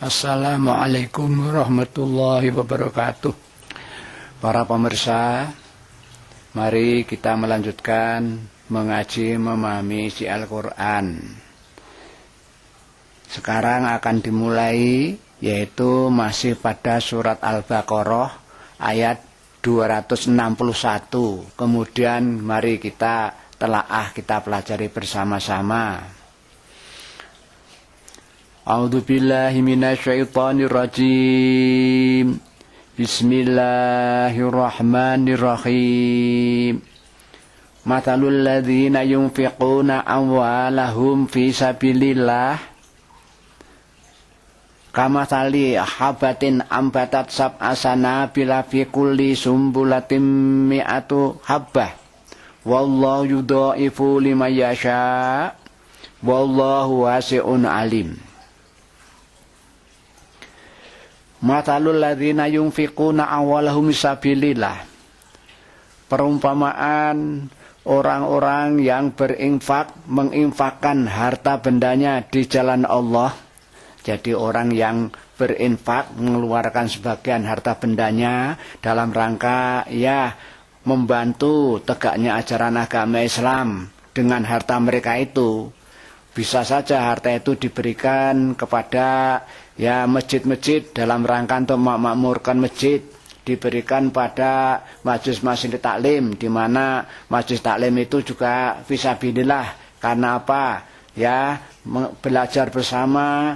Assalamualaikum warahmatullahi wabarakatuh. Para pemirsa, mari kita melanjutkan mengaji memahami isi Al-Quran. Sekarang akan dimulai, yaitu masih pada surat Al-Baqarah ayat 261. Kemudian mari kita telaah, kita pelajari bersama-sama. A'udzu billahi minasyaitonir rajim. Bismillahirrahmanirrahim. Mathalul ladzina yunfiquna amwalahum fi sabilillah kamathali habatin ambatat sab'a sanabila fi kulli sumbulatin mi'atu habbah wallahu yudha'ifu liman yasha wallahu wasi'un alim. Mathalul ladzina yunfiquna amwalahum fisabilillah. Perumpamaan orang-orang yang berinfak, menginfakkan harta bendanya di jalan Allah. Jadi orang yang berinfak, mengeluarkan sebagian harta bendanya dalam rangka membantu tegaknya ajaran agama Islam dengan harta mereka itu. Bisa saja harta itu diberikan kepada masjid-masjid dalam rangka untuk memakmurkan masjid, diberikan pada majelis-majelis taklim, di mana majelis taklim itu juga fisabilillah. Karena apa? Belajar bersama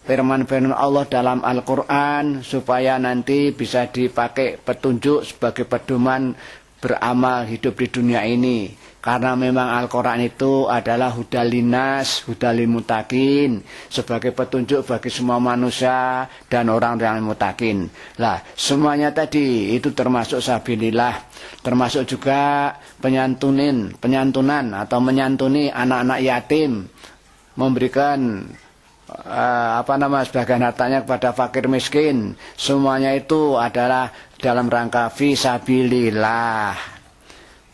firman-firman Allah dalam Al-Quran supaya nanti bisa dipakai petunjuk sebagai pedoman beramal hidup di dunia ini. Karena memang Al-Quran itu adalah hudalinas, hudalil mutakin, sebagai petunjuk bagi semua manusia dan orang-orang mutakin. Lah, semuanya tadi itu termasuk sabilillah, termasuk juga penyantunan atau menyantuni anak-anak yatim, memberikan sebagian hartanya kepada fakir miskin. Semuanya itu adalah dalam rangka fisabilillah.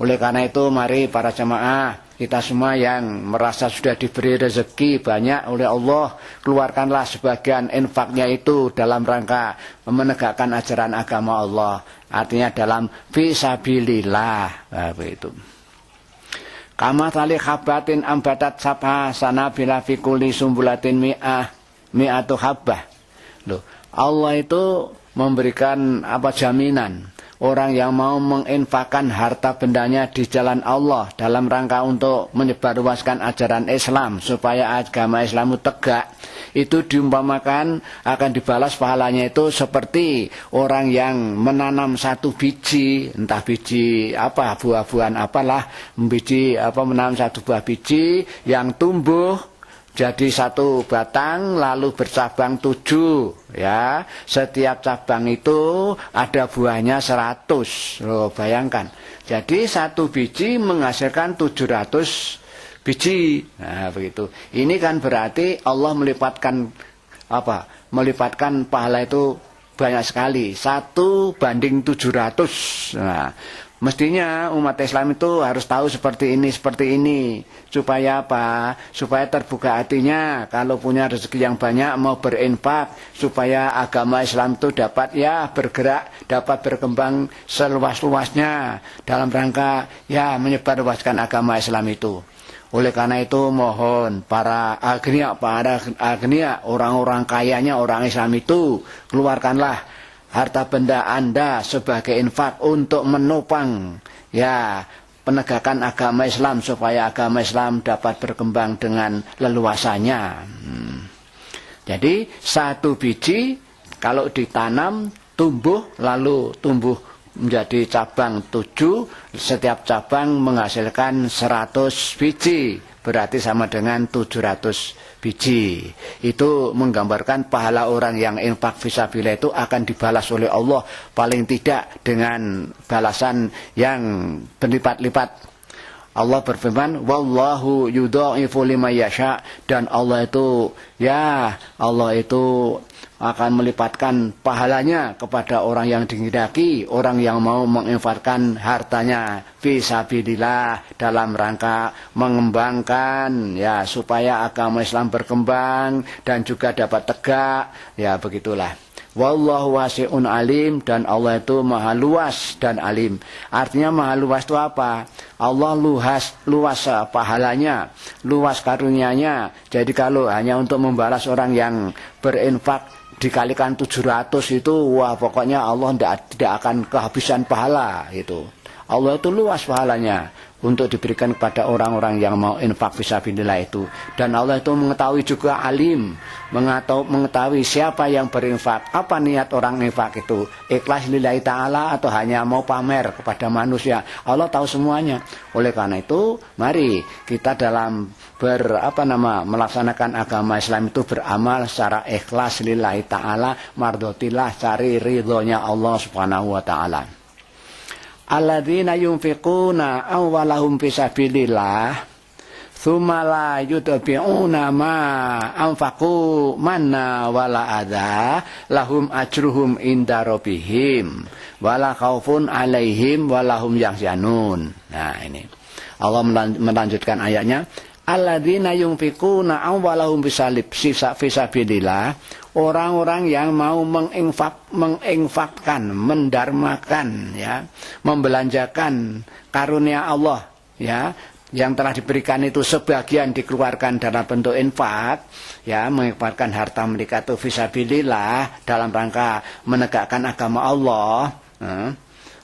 Oleh karena itu mari para jamaah, kita semua yang merasa sudah diberi rezeki banyak oleh Allah, keluarkanlah sebagian infaknya itu dalam rangka menegakkan ajaran agama Allah. Artinya dalam fisabilillah. Begitu. Kamathali habatin ambatat sab'a sanabila fi kulli sumbulatin mi'atu habbah. Loh, Allah itu memberikan jaminan. Orang yang mau menginfakkan harta bendanya di jalan Allah dalam rangka untuk menyebarluaskan ajaran Islam supaya agama Islam tegak, itu diumpamakan akan dibalas pahalanya itu seperti orang yang menanam satu biji, entah biji apa, buah-buahan apalah, menanam satu buah biji yang tumbuh jadi satu batang lalu bercabang 7 ya. Setiap cabang itu ada buahnya 100. Loh, bayangkan. Jadi satu biji menghasilkan 700 biji. Nah, begitu. Ini kan berarti Allah melipatkan pahala itu banyak sekali. 1:700. Nah, mestinya umat Islam itu harus tahu seperti ini. Supaya apa? Supaya terbuka hatinya. Kalau punya rezeki yang banyak mau berinfak. Supaya agama Islam itu dapat bergerak, dapat berkembang seluas-luasnya. Dalam rangka menyebarluaskan agama Islam itu. Oleh karena itu mohon para agniya, orang-orang kayanya orang Islam itu, keluarkanlah harta benda Anda sebagai infak untuk menopang penegakan agama Islam supaya agama Islam dapat berkembang dengan leluasanya. Jadi satu biji kalau ditanam tumbuh menjadi cabang 7, setiap cabang menghasilkan 100 biji, berarti sama dengan 700 biji. Itu menggambarkan pahala orang yang infak fisabilillah itu akan dibalas oleh Allah paling tidak dengan balasan yang berlipat-lipat. Allah berfirman, wallahu yudha'ifu liman yasha, dan Allah itu akan melipatkan pahalanya kepada orang yang dikehendaki, orang yang mau menginfakkan hartanya fisabilillah dalam rangka mengembangkan supaya agama Islam berkembang dan juga dapat tegak, begitulah. Wallahu wasi'un alim, dan Allah itu maha luas dan alim. Artinya maha luas itu apa? Allah luas pahalanya, luas karunia-Nya. Jadi kalau hanya untuk membalas orang yang berinfak dikalikan 700 itu, wah pokoknya Allah tidak akan kehabisan pahala itu. Allah itu luas pahalanya untuk diberikan kepada orang-orang yang mau infak fisabilillah itu. Dan Allah itu mengetahui juga alim, mengetahui siapa yang berinfak, apa niat orang infak itu, ikhlas lillahi ta'ala atau hanya mau pamer kepada manusia. Allah tahu semuanya. Oleh karena itu, mari kita dalam melaksanakan agama Islam itu beramal secara ikhlas lillahi ta'ala, mardotillah, cari ridhonya Allah subhanahu wa ta'ala. Alladzina yunfiquna amwalahum fisabilillah tsumma la yutbi'una ma anfaqu manna wala adza lahum ajruhum inda rabbihim wala khaufun 'alaihim walahum yahzanun. Nah, ini Allah melanjutkan ayatnya, alladzina yunfiquna amwalahum fisabilillah, orang-orang yang mau menginfakkan, mendarmakan, membelanjakan karunia Allah, yang telah diberikan itu sebagian dikeluarkan dalam bentuk infak, menginfakkan harta mereka itu fisabilillah dalam rangka menegakkan agama Allah.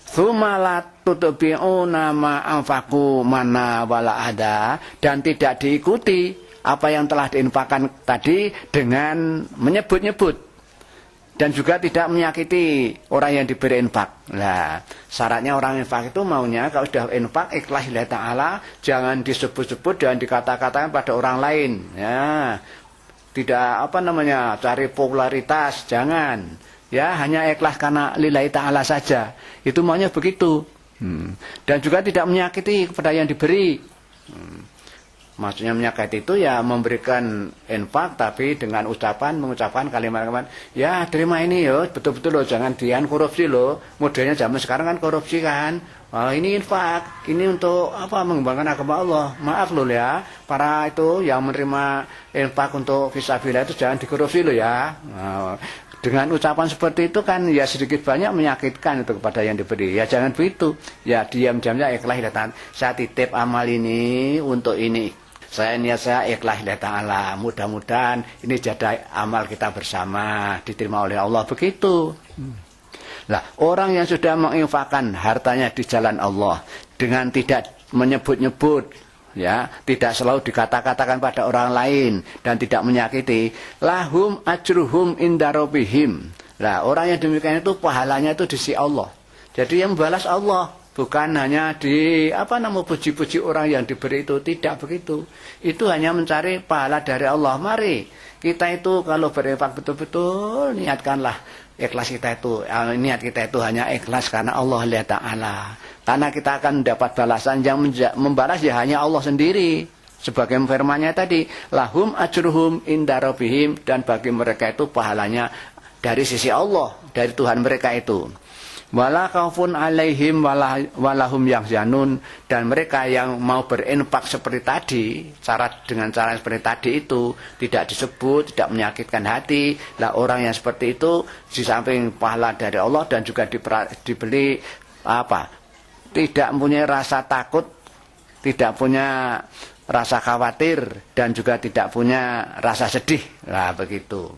Tsumma tutbi'una ma anfaqu mana wala ada, dan tidak diikuti apa yang telah diinfakkan tadi dengan menyebut-nyebut, dan juga tidak menyakiti orang yang diberi infak. Nah, syaratnya orang infak itu maunya kalau sudah infak ikhlas lillahi ta'ala, jangan disebut-sebut dan dikata-katakan pada orang lain. Tidak cari popularitas, jangan. Hanya ikhlas karena lillahi ta'ala saja. Itu maunya begitu. Dan juga tidak menyakiti kepada yang diberi. Maksudnya menyakiti itu memberikan infak tapi dengan mengucapkan kalimat-kalimat, terima ini betul-betul loh, jangan korupsi loh. Modelnya zaman sekarang kan korupsi kan. Ini infak, ini untuk mengembangkan agama Allah. Maaf loh para itu yang menerima infak untuk fisabilillah itu jangan dikorupsi loh dengan ucapan seperti itu kan sedikit banyak menyakitkan itu kepada yang diberi. Jangan begitu. Diam-diamnya ikhlas lillahi ta'ala. Saya titip amal ini untuk ini. Niat saya ikhlas lillahi ta'ala. Mudah-mudahan ini jadi amal kita bersama, diterima oleh Allah, begitu. Orang yang sudah menginfakkan hartanya di jalan Allah dengan tidak menyebut-nyebut, tidak selalu dikata-katakan pada orang lain dan tidak menyakiti, lahum ajruhum inda rabbihim. Orang yang demikian itu pahalanya itu di sisi Allah. Jadi yang membalas Allah, bukan hanya puji-puji orang yang diberi itu, tidak begitu. Itu hanya mencari pahala dari Allah. Mari kita itu kalau berinfak betul-betul niatkanlah ikhlas kita itu, niat kita itu hanya ikhlas karena Allah Ta'ala. Karena kita akan mendapat balasan, yang membalas hanya Allah sendiri. Sebagai firman-Nya tadi, lahum ajruhum inda rabbihim, dan bagi mereka itu pahalanya dari sisi Allah, dari Tuhan mereka itu. Wala khaufun 'alaihim walahum yahzanun, dan mereka yang mau berinfak seperti tadi, dengan cara seperti tadi itu tidak disebut, tidak menyakitkan hati. Orang yang seperti itu di samping pahala dari Allah dan juga dibeli tidak mempunyai rasa takut, tidak punya rasa khawatir, dan juga tidak punya rasa sedih. Begitu.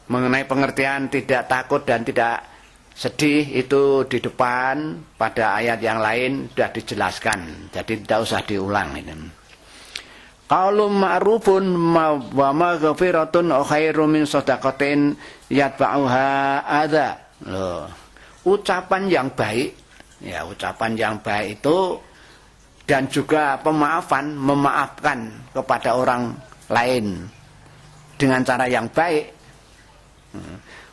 Mengenai pengertian tidak takut dan tidak sedih itu di depan pada ayat yang lain sudah dijelaskan, jadi tidak usah diulang ini. Qaulun ma'rufun wa maghfiratun khairum min shadaqatin yatba'uha adza. Ucapan yang baik, ucapan yang baik itu, dan juga memaafkan kepada orang lain dengan cara yang baik.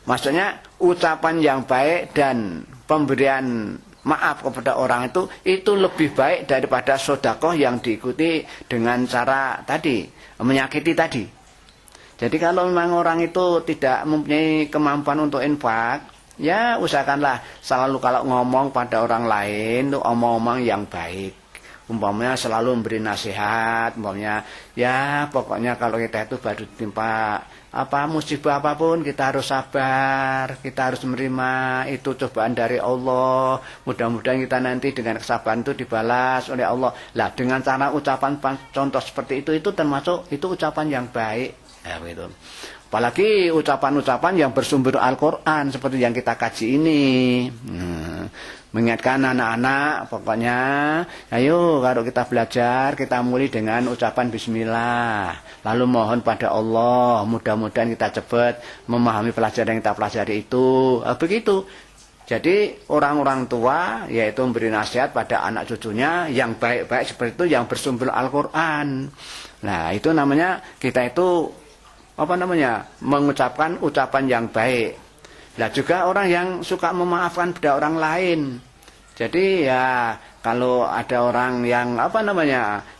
Maksudnya ucapan yang baik dan pemberian maaf kepada orang itu lebih baik daripada sedekah yang diikuti dengan cara tadi, menyakiti tadi. Jadi kalau memang orang itu tidak mempunyai kemampuan untuk infak, ya usahakanlah selalu kalau ngomong pada orang lain itu omong-omong yang baik. Umpamanya selalu memberi nasihat, umpamanya ya pokoknya kalau kita itu baru ditimpa musibah apapun kita harus sabar, kita harus menerima itu cobaan dari Allah. Mudah-mudahan kita nanti dengan kesabaran itu dibalas oleh Allah. Lah dengan cara ucapan contoh seperti itu termasuk itu ucapan yang baik. Ya begitu. Apalagi ucapan-ucapan yang bersumber Al-Quran seperti yang kita kaji ini. Mengingatkan anak-anak, pokoknya ayo kalau kita belajar, kita mulai dengan ucapan bismillah. Lalu mohon pada Allah, mudah-mudahan kita cepat memahami pelajaran yang kita pelajari itu. Begitu. Jadi orang-orang tua yaitu memberi nasihat pada anak cucunya yang baik-baik seperti itu, yang bersumber Al-Quran. Nah itu namanya kita itu mengucapkan ucapan yang baik. Nah juga orang yang suka memaafkan pada orang lain. Jadi ya kalau ada orang yang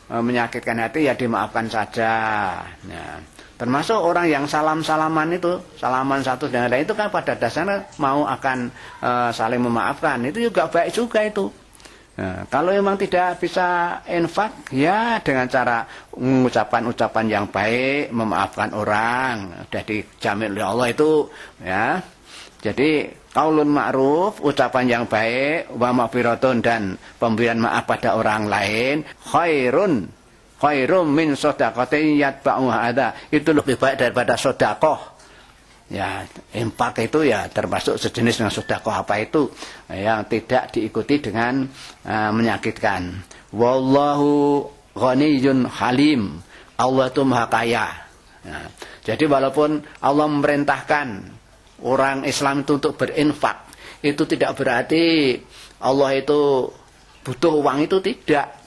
menyakitkan hati ya dimaafkan saja. Nah, termasuk orang yang salam-salaman itu, salaman satu dengan lain itu kan pada dasarnya mau akan saling memaafkan. Itu juga baik juga itu. Nah, kalau memang tidak bisa infak ya dengan cara mengucapkan ucapan yang baik, memaafkan orang, sudah dijamin oleh Allah itu ya. Jadi qaulun ma'ruf, ucapan yang baik, wa maghfiratun dan pemberian maaf pada orang lain, khairun min shadaqatin yatba'uha adza. Itu lebih baik daripada sedekah. Ya, infak itu ya termasuk sejenis dengan sedekah apa itu yang tidak diikuti dengan menyakitkan. Wallahu ghaniyyun halim. Allah itu Maha Kaya. Nah, jadi walaupun Allah memerintahkan orang Islam itu untuk berinfak, itu tidak berarti Allah itu butuh uang, itu tidak.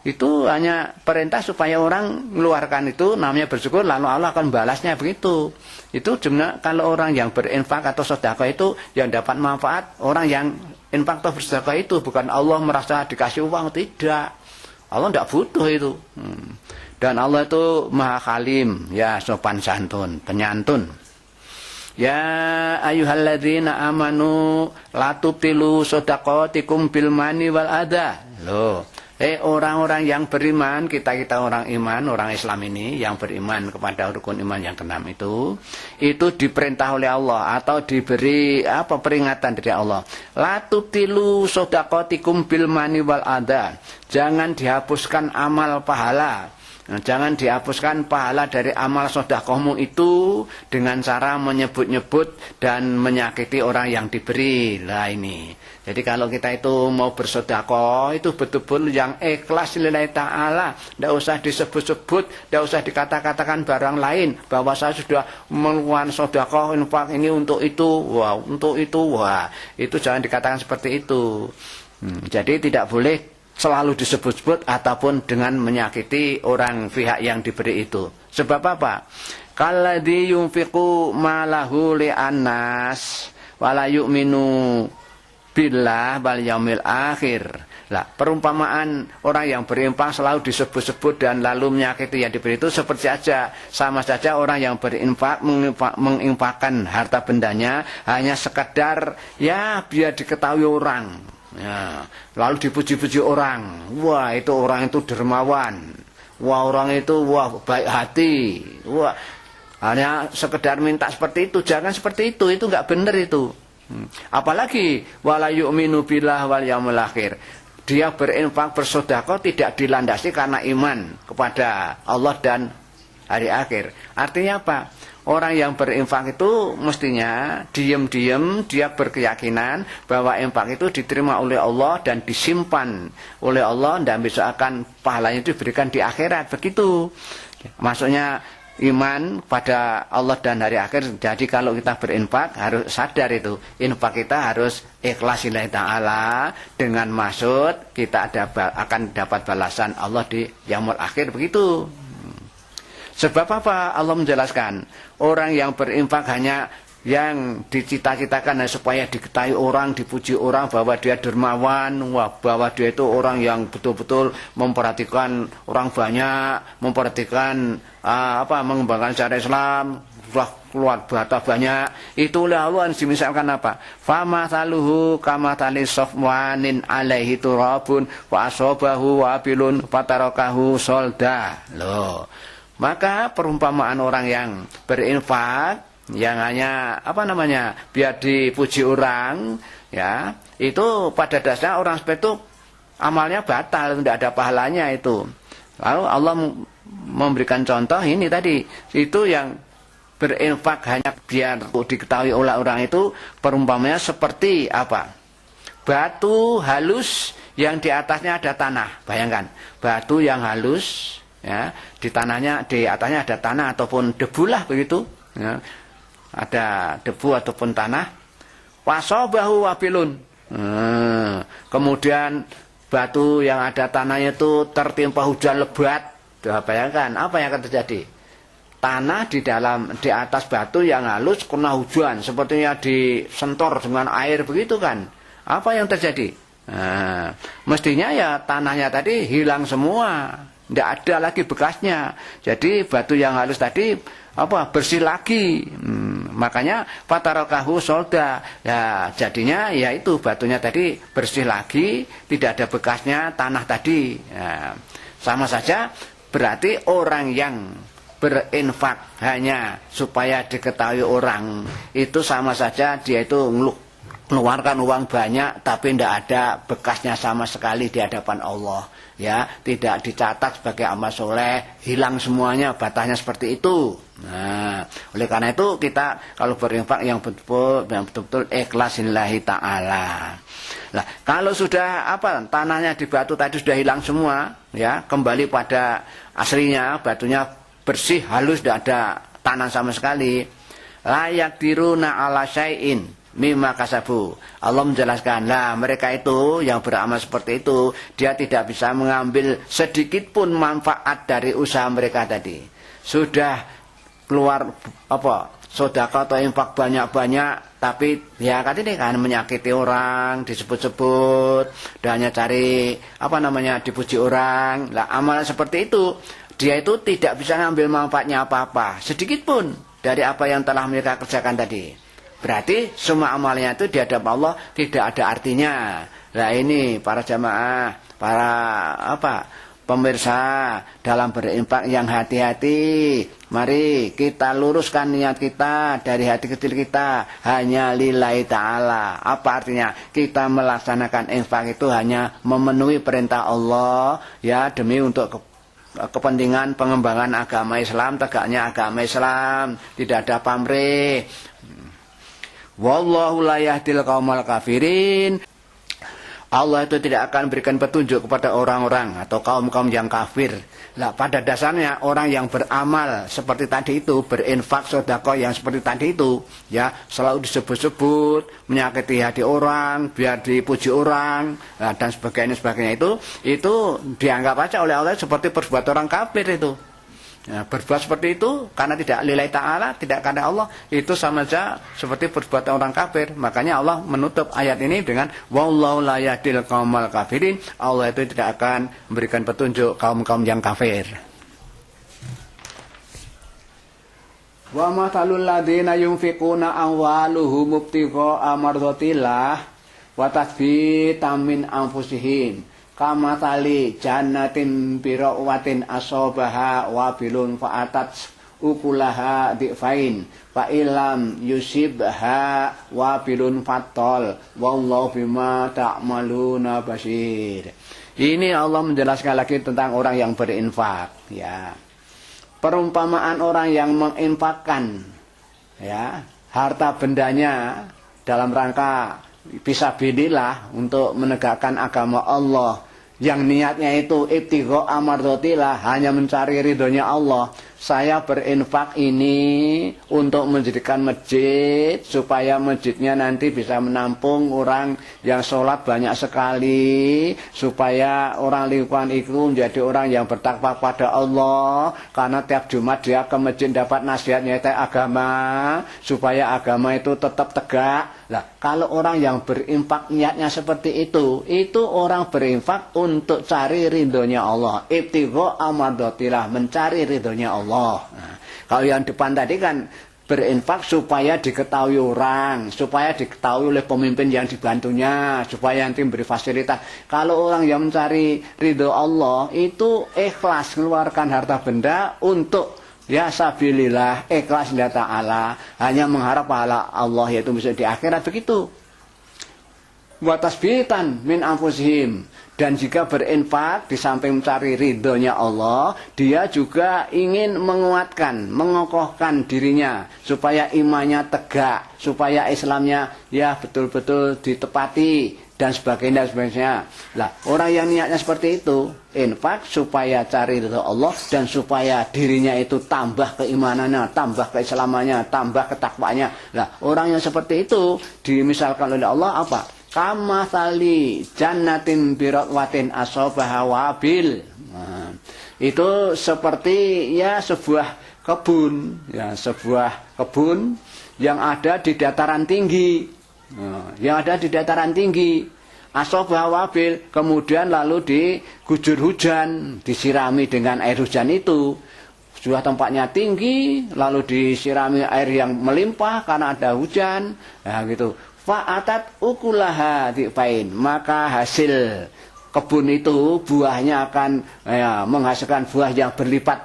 Itu hanya perintah supaya orang mengeluarkan itu, namanya bersyukur, lalu Allah akan balasnya begitu. Itu sebenarnya kalau orang yang berinfak atau sedekah itu yang dapat manfaat, orang yang infak atau bersedekah itu bukan Allah merasa dikasih uang, tidak. Allah tidak butuh itu. Dan Allah itu Maha Halim, ya sopan santun, penyantun. Ya ayyuhalladzina amanu la tubtilu shadaqatikum bil mani wal adha. Loh, orang-orang yang beriman, kita orang iman, orang Islam ini yang beriman kepada rukun iman yang keenam itu diperintah oleh Allah atau diberi peringatan dari Allah. La tubtilu shadaqatikum bil mani wal adha. Jangan dihapuskan amal pahala. Nah, jangan dihapuskan pahala dari amal sedekahmu itu dengan cara menyebut-nyebut dan menyakiti orang yang diberi. Lah ini. Jadi kalau kita itu mau bersedekah itu betul-betul yang ikhlas lillahi ta'ala. Tidak usah disebut-sebut, tidak usah dikata-katakan barang lain bahwa saya sudah mengeluarkan sedekah infak ini untuk itu, wah, untuk itu, wah. Itu jangan dikatakan seperti itu. Jadi tidak boleh selalu disebut-sebut ataupun dengan menyakiti orang pihak yang diberi itu. Sebab apa? Kalladzi yunfiqu malahu li'annas wala yu'minu billah wal yaumil akhir. Lah, perumpamaan orang yang berinfak selalu disebut-sebut dan lalu menyakiti yang diberi itu seperti saja, sama saja orang yang berinfak menginfakkan harta bendanya hanya sekedar ya biar diketahui orang. Ya, lalu dipuji-puji orang. Wah, itu orang itu dermawan. Wah, orang itu baik hati. Wah, hanya sekedar minta seperti itu. Jangan seperti itu enggak benar itu. Apalagi wala yu'minu billah wal yaumil akhir. Dia berinfak bersedekah tidak dilandasi karena iman kepada Allah dan hari akhir. Artinya apa? Orang yang berinfak itu mestinya diam-diam dia berkeyakinan bahwa infak itu diterima oleh Allah dan disimpan oleh Allah dan besok akan pahalanya itu diberikan di akhirat. Begitu. Maksudnya iman pada Allah dan hari akhir. Jadi kalau kita berinfak harus sadar itu. Infak kita harus ikhlas lillahi ta'ala dengan maksud kita akan dapat balasan Allah di yaumul akhir. Begitu. Sebab apa? Allah menjelaskan orang yang berinfak hanya yang dicita-citakan supaya diketahui orang, dipuji orang bahwa dia dermawan, bahwa dia itu orang yang betul-betul memperhatikan orang banyak, memperhatikan mengembangkan syariat Islam, sudah keluar bata banyak. Itulah Allah misalkan apa? Fama saluhu kama tali sofwanin alaihi turabun wa asobahu wabilun fatarakahu solda. Loh. Maka perumpamaan orang yang berinfak yang hanya biar dipuji orang, ya, itu pada dasarnya orang seperti itu amalnya batal, tidak ada pahalanya itu. Lalu Allah memberikan contoh ini tadi, itu yang berinfak hanya biar diketahui oleh orang itu perumpamanya seperti apa? Batu halus yang di atasnya ada tanah. Bayangkan, batu yang halus, ya, di atasnya ada tanah ataupun debu lah begitu, ya. Ada debu ataupun tanah. Wasobahu wabilun. Kemudian batu yang ada tanahnya itu tertimpa hujan lebat. Bayangkan apa yang akan terjadi? Tanah di atas batu yang halus kena hujan, sepertinya disentor dengan air begitu kan? Apa yang terjadi? Mestinya ya tanahnya tadi hilang semua, tidak ada lagi bekasnya. Jadi batu yang halus tadi bersih lagi. Makanya fatarakahu solda. Ya jadinya ya itu batunya tadi bersih lagi, tidak ada bekasnya tanah tadi. Ya, sama saja berarti orang yang berinfak hanya supaya diketahui orang itu sama saja dia itu mengeluarkan uang banyak tapi tidak ada bekasnya sama sekali di hadapan Allah, ya, tidak dicatat sebagai amal soleh, hilang semuanya, batasnya seperti itu. Nah, oleh karena itu kita kalau berinfak yang betul-betul ikhlas lillahi ta'ala. Nah, kalau sudah tanahnya di batu tadi sudah hilang semua, ya, kembali pada aslinya, batunya bersih, halus, tidak ada tanah sama sekali. Layak diruna ala syai'in mimma kasabu. Allah menjelaskan, lah mereka itu yang beramal seperti itu, dia tidak bisa mengambil sedikit pun manfaat dari usaha mereka tadi. Sudah keluar sedekah atau infak banyak-banyak, tapi ya ini kan menyakiti orang, disebut-sebut, dan hanya cari dipuji orang. Lah amal seperti itu dia itu tidak bisa ngambil manfaatnya apa-apa, sedikit pun dari apa yang telah mereka kerjakan tadi. Berarti semua amalnya itu di hadapan Allah tidak ada artinya. Nah ini para jamaah, para pemirsa, dalam berinfak yang hati-hati. Mari kita luruskan niat kita dari hati kecil kita hanya lillahi ta'ala. Apa artinya? Kita melaksanakan infak itu hanya memenuhi perintah Allah, ya, demi untuk kepentingan pengembangan agama Islam, tegaknya agama Islam, tidak ada pamrih. Wallahu la yahdil qaumal kafirin. Allah itu tidak akan berikan petunjuk kepada orang-orang atau kaum-kaum yang kafir. Nah, pada dasarnya orang yang beramal seperti tadi itu, berinfak sedekah yang seperti tadi itu, ya, selalu disebut-sebut, menyakiti hati orang, biar dipuji orang, dan sebagainya itu dianggap aja oleh Allah seperti perbuatan orang kafir itu. Ya, berbuat seperti itu karena tidak lillahi ta'ala, tidak karena Allah, itu sama saja seperti perbuatan orang kafir. Makanya Allah menutup ayat ini dengan wallahu la yahdil qaumal kafirin. Allah itu tidak akan memberikan petunjuk kaum-kaum yang kafir. Wa mathalul ladzina yunfiquna amwaluhum ibtigha'a mardhatillah wa tathbitan min anfusihim kama tali jannatin birawatin asobaha wabilun fa'atat ukulaha di'fain fa ilam yusibha wabilun fattol wallahu bima ta'maluna basir. Ini Allah menjelaskan lagi tentang orang yang berinfak, ya. Perumpamaan orang yang menginfakkan, ya, harta bendanya dalam rangka fisabilillah untuk menegakkan agama Allah, yang niatnya itu ibtigha amardhatillah, hanya mencari ridhonya Allah, saya berinfak ini untuk mendirikan masjid supaya masjidnya nanti bisa menampung orang yang sholat banyak sekali, supaya orang lingkungan itu menjadi orang yang bertakwa pada Allah, karena tiap Jumat dia ke masjid dapat nasihatnya agama, supaya agama itu tetap tegak. Nah, kalau orang yang berinfak niatnya seperti itu orang berinfak untuk cari ridhonya Allah, ibtigha amadatillah, mencari ridhonya Allah. Nah, kalau yang depan tadi kan berinfak supaya diketahui orang, supaya diketahui oleh pemimpin yang dibantunya, supaya nanti memberi fasilitas. Kalau orang yang mencari ridho Allah itu ikhlas mengeluarkan harta benda untuk ya sabilillah, ikhlas lillahi ta'ala, hanya mengharap pahala Allah, yaitu bisa di akhirat begitu. Wa tasbitan min anfusihim, dan jika berinfak di samping mencari ridhonya Allah, dia juga ingin menguatkan, mengokohkan dirinya supaya imannya tegak, supaya Islamnya ya betul-betul ditepati dan sebagainya. Lah, orang yang niatnya seperti itu, infak supaya cari ridho Allah dan supaya dirinya itu tambah keimanannya, tambah keislamannya, tambah ketakwanya. Lah, orang yang seperti itu dimisalkan oleh Allah apa? Kama tali jannatin birotwatin asobaha wabil. Nah, itu seperti ya sebuah kebun, ya sebuah kebun yang ada di dataran tinggi. Nah, yang ada di dataran tinggi. Asobaha wabil, kemudian lalu digujur hujan, disirami dengan air hujan itu. Sudah tempatnya tinggi, lalu disirami air yang melimpah karena ada hujan. Nah, gitu. Fa'atat ukulaha di'fain, maka hasil kebun itu buahnya akan ya, menghasilkan buah yang berlipat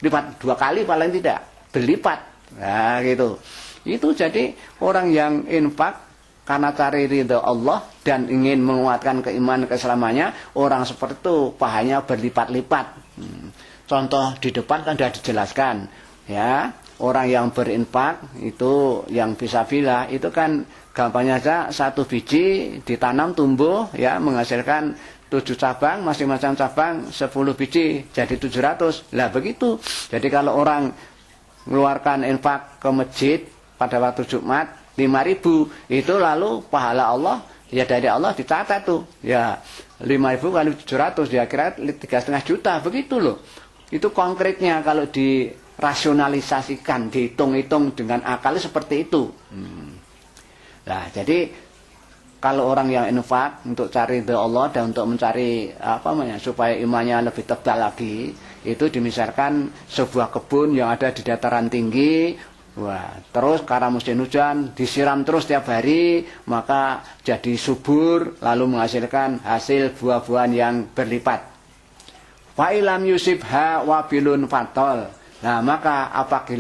2 kali paling tidak, berlipat. Nah, gitu. Itu jadi orang yang infak karena cari ridho Allah dan ingin menguatkan keimanan keislamannya, orang seperti itu pahanya berlipat-lipat. Contoh di depan kan sudah dijelaskan, ya. Orang yang berinfak itu yang fisabilillah itu kan gampangnya saja 1 biji ditanam tumbuh ya menghasilkan 7 cabang, masing-masing cabang 10 biji jadi 700. Lah begitu. Jadi kalau orang mengeluarkan infak ke masjid pada waktu Jumat 5.000, itu lalu pahala Allah ya dari Allah dicatat tuh. Ya 5.000 kali 700 ya kira 3,5 juta begitu loh. Itu konkretnya kalau dirasionalisasikan, dihitung-hitung dengan akal seperti itu. Nah, jadi kalau orang yang infak untuk cari ridho Allah dan untuk mencari supaya imannya lebih tebal lagi, itu dimisalkan sebuah kebun yang ada di dataran tinggi. Wah, terus karena musim hujan disiram terus tiap hari, maka jadi subur lalu menghasilkan hasil buah-buahan yang berlipat. Fa'ilam yusibha wabilun fatol. Nah, maka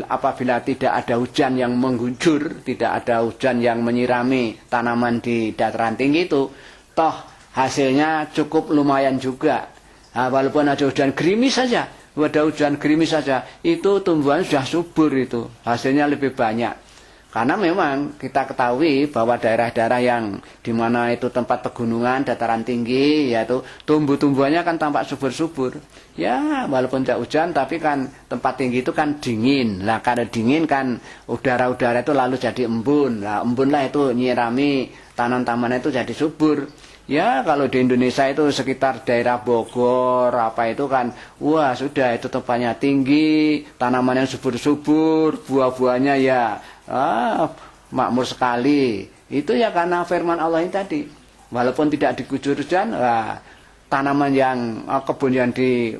apabila tidak ada hujan yang menggujur, tidak ada hujan yang menyirami tanaman di dataran tinggi itu, toh hasilnya cukup lumayan juga. Nah, walaupun ada hujan gerimis saja, itu tumbuhan sudah subur itu, hasilnya lebih banyak. Karena memang kita ketahui bahwa daerah-daerah yang dimana itu tempat pegunungan, dataran tinggi, yaitu tumbuh-tumbuhannya kan tampak subur-subur. Ya, walaupun tidak hujan, tapi kan tempat tinggi itu kan dingin. Nah, karena dingin kan udara-udara itu lalu jadi embun. Nah, embun lah itu nyirami tanam-tanaman itu jadi subur. Ya, kalau di Indonesia itu sekitar daerah Bogor, apa itu kan, wah sudah itu tempatnya tinggi, tanamannya subur-subur, buah-buahnya ya makmur sekali. Itu ya karena firman Allah ini tadi. Walaupun tidak digujur hujan, tanaman yang kebun yang di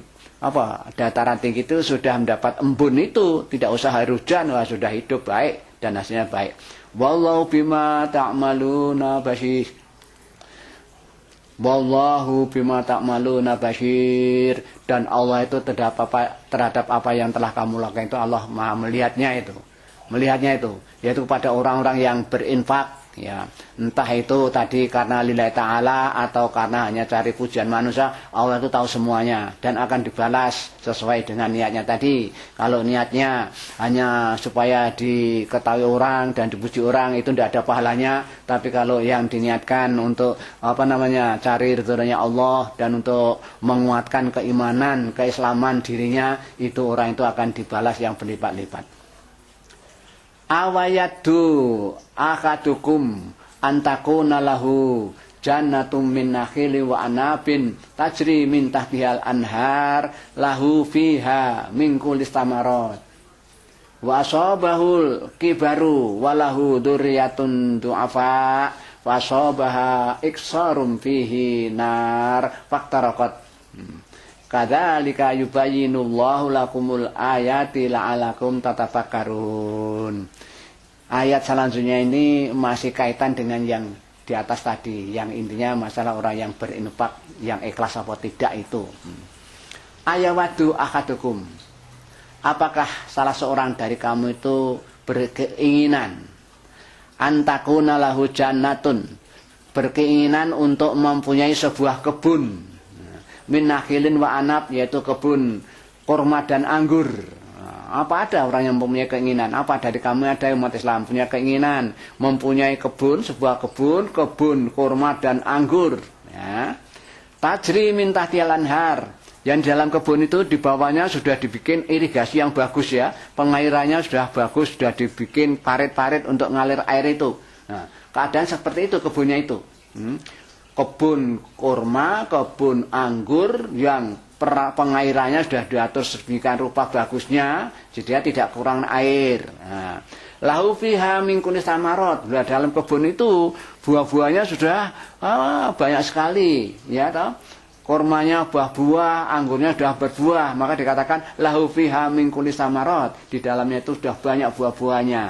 dataran tinggi itu sudah mendapat embun itu, tidak usah air hujan, sudah hidup baik dan hasilnya baik. Wallahu bima ta'maluna basir. Wallahu bima ta'maluna basir, dan Allah itu terhadap apa yang telah kamu lakukan itu Allah Maha melihatnya itu. Melihatnya itu, yaitu kepada orang-orang yang berinfak Ya, entah itu tadi karena lillahi ta'ala atau karena hanya cari pujian manusia, Allah itu tahu semuanya dan akan dibalas sesuai dengan niatnya tadi. Kalau niatnya hanya supaya diketahui orang dan dipuji orang, itu tidak ada pahalanya. Tapi kalau yang diniatkan untuk cari ridhonya Allah dan untuk menguatkan keimanan, keislaman dirinya, itu orang itu akan dibalas yang berlipat-lipat. Awayadu akadukum antakuna lahu jannatum min nakhili wa anabin tajri min tahtihal anhar lahu fiha min kulli thamarat wa asabahul kibaru walahu dzurriyyatun du'afa wa asabaha iksarum fihi nar faktaraqat kadzalika yubayyinullahu lakumul ayati la'alakum tatafakkarun. Ayat selanjutnya ini masih kaitan dengan yang di atas tadi, yang intinya masalah orang yang berinfak, yang ikhlas apa tidak itu. Ayawadu akadukum. Apakah salah seorang dari kamu itu berkeinginan antakuna lahu jannatun, berkeinginan untuk mempunyai sebuah kebun min nakhilin wa anab, yaitu kebun kurma dan anggur. Apa ada orang yang mempunyai keinginan? Apa dari kamu ada umat Islam punya keinginan mempunyai kebun, sebuah kebun kurma dan anggur, ya. Tajri min tahtihal anhar, yang di dalam kebun itu di bawahnya sudah dibikin irigasi yang bagus, ya. Pengairannya sudah bagus, sudah dibikin parit-parit untuk ngalir air itu. Nah, keadaan seperti itu kebunnya itu. Kebun kurma, kebun anggur yang pengairannya sudah diatur sedemikian rupa bagusnya, jadi tidak kurang air. Nah, lahu fiha min kulli thamarat. Dalam kebun itu buah-buahnya sudah banyak sekali, ya toh. Kurmanya buah-buah, anggurnya sudah berbuah, maka dikatakan lahu fiha min kulli thamarat. Di dalamnya itu sudah banyak buah-buahnya.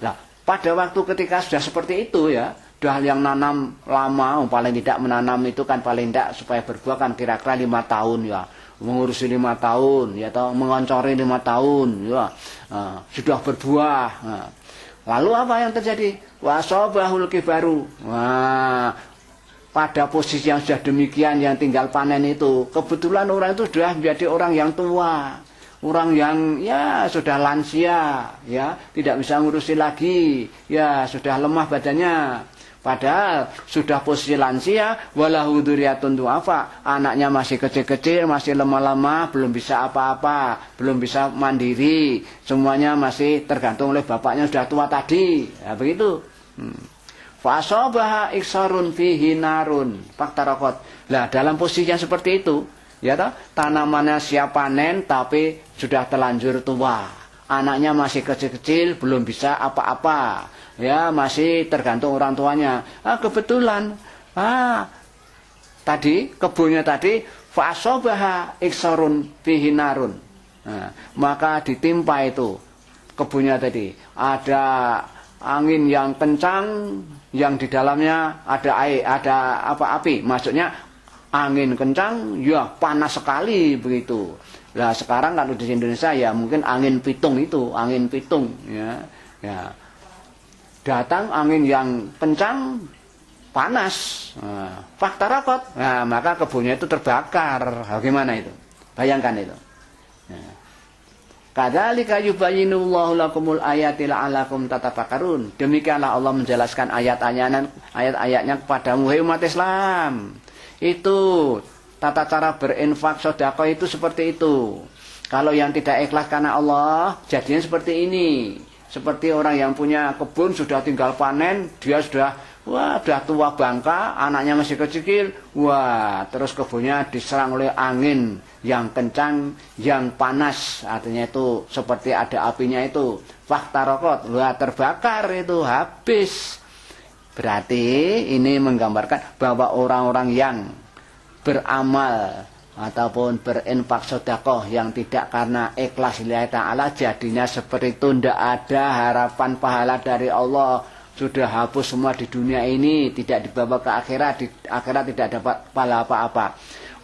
Nah, pada waktu ketika sudah seperti itu, ya, sudah yang nanam lama, paling tidak menanam itu kan paling tidak supaya berbuah kan kira-kira 5 tahun, ya, mengurusi 5 tahun, ya, atau mengoncori 5 tahun, ya, sudah berbuah. Lalu apa yang terjadi? Wasobahul kibaru. Pada posisi yang sudah demikian, yang tinggal panen itu, kebetulan orang itu sudah menjadi orang yang tua, orang yang ya sudah lansia, ya, tidak bisa ngurusi lagi, ya, sudah lemah badannya. Padahal sudah posisi lansia, walahu dzurriyyatun du'afa, anaknya masih kecil-kecil, masih lemah-lemah, belum bisa apa-apa, belum bisa mandiri, semuanya masih tergantung oleh bapaknya sudah tua tadi, ya, begitu. Fa asabaha iksarun fihi narun faktaraqat. Lah dalam posisi yang seperti itu, ya toh, tanamannya siap panen tapi sudah terlanjur tua, anaknya masih kecil-kecil, belum bisa apa-apa, ya, masih tergantung orang tuanya. Kebetulan tadi kebunnya tadi fasobaha iksarun fihi narun. Maka ditimpa itu kebunnya tadi, ada angin yang kencang, yang di dalamnya ada air, ada api, maksudnya angin kencang, ya, panas sekali begitu. Nah, sekarang kalau di Indonesia ya mungkin angin pitung itu, angin pitung, ya, ya. Datang angin yang kencang, panas, faktaraqat. Nah, maka kebunnya itu terbakar. Bagaimana itu? Bayangkan itu. Kadzalika yubayyinullahu lakumul ayati la'alakum tatafakkarun. Demikianlah Allah menjelaskan ayat-ayatnya kepadamu, hai umat Islam. Itu tata cara berinfak sedekah itu seperti itu. Kalau yang tidak ikhlas karena Allah, jadinya seperti ini. Seperti orang yang punya kebun sudah tinggal panen, dia sudah tua bangka, anaknya masih kecil, terus kebunnya diserang oleh angin yang kencang, yang panas, artinya itu seperti ada apinya itu, faktaraqat, terbakar itu, habis. Berarti ini menggambarkan bahwa orang-orang yang beramal ataupun berinfak sedekah yang tidak karena ikhlas lillahi ta'ala, jadinya seperti itu, tidak ada harapan pahala dari Allah, sudah hapus semua di dunia ini, tidak dibawa ke akhirat, di akhirat tidak dapat pahala apa-apa.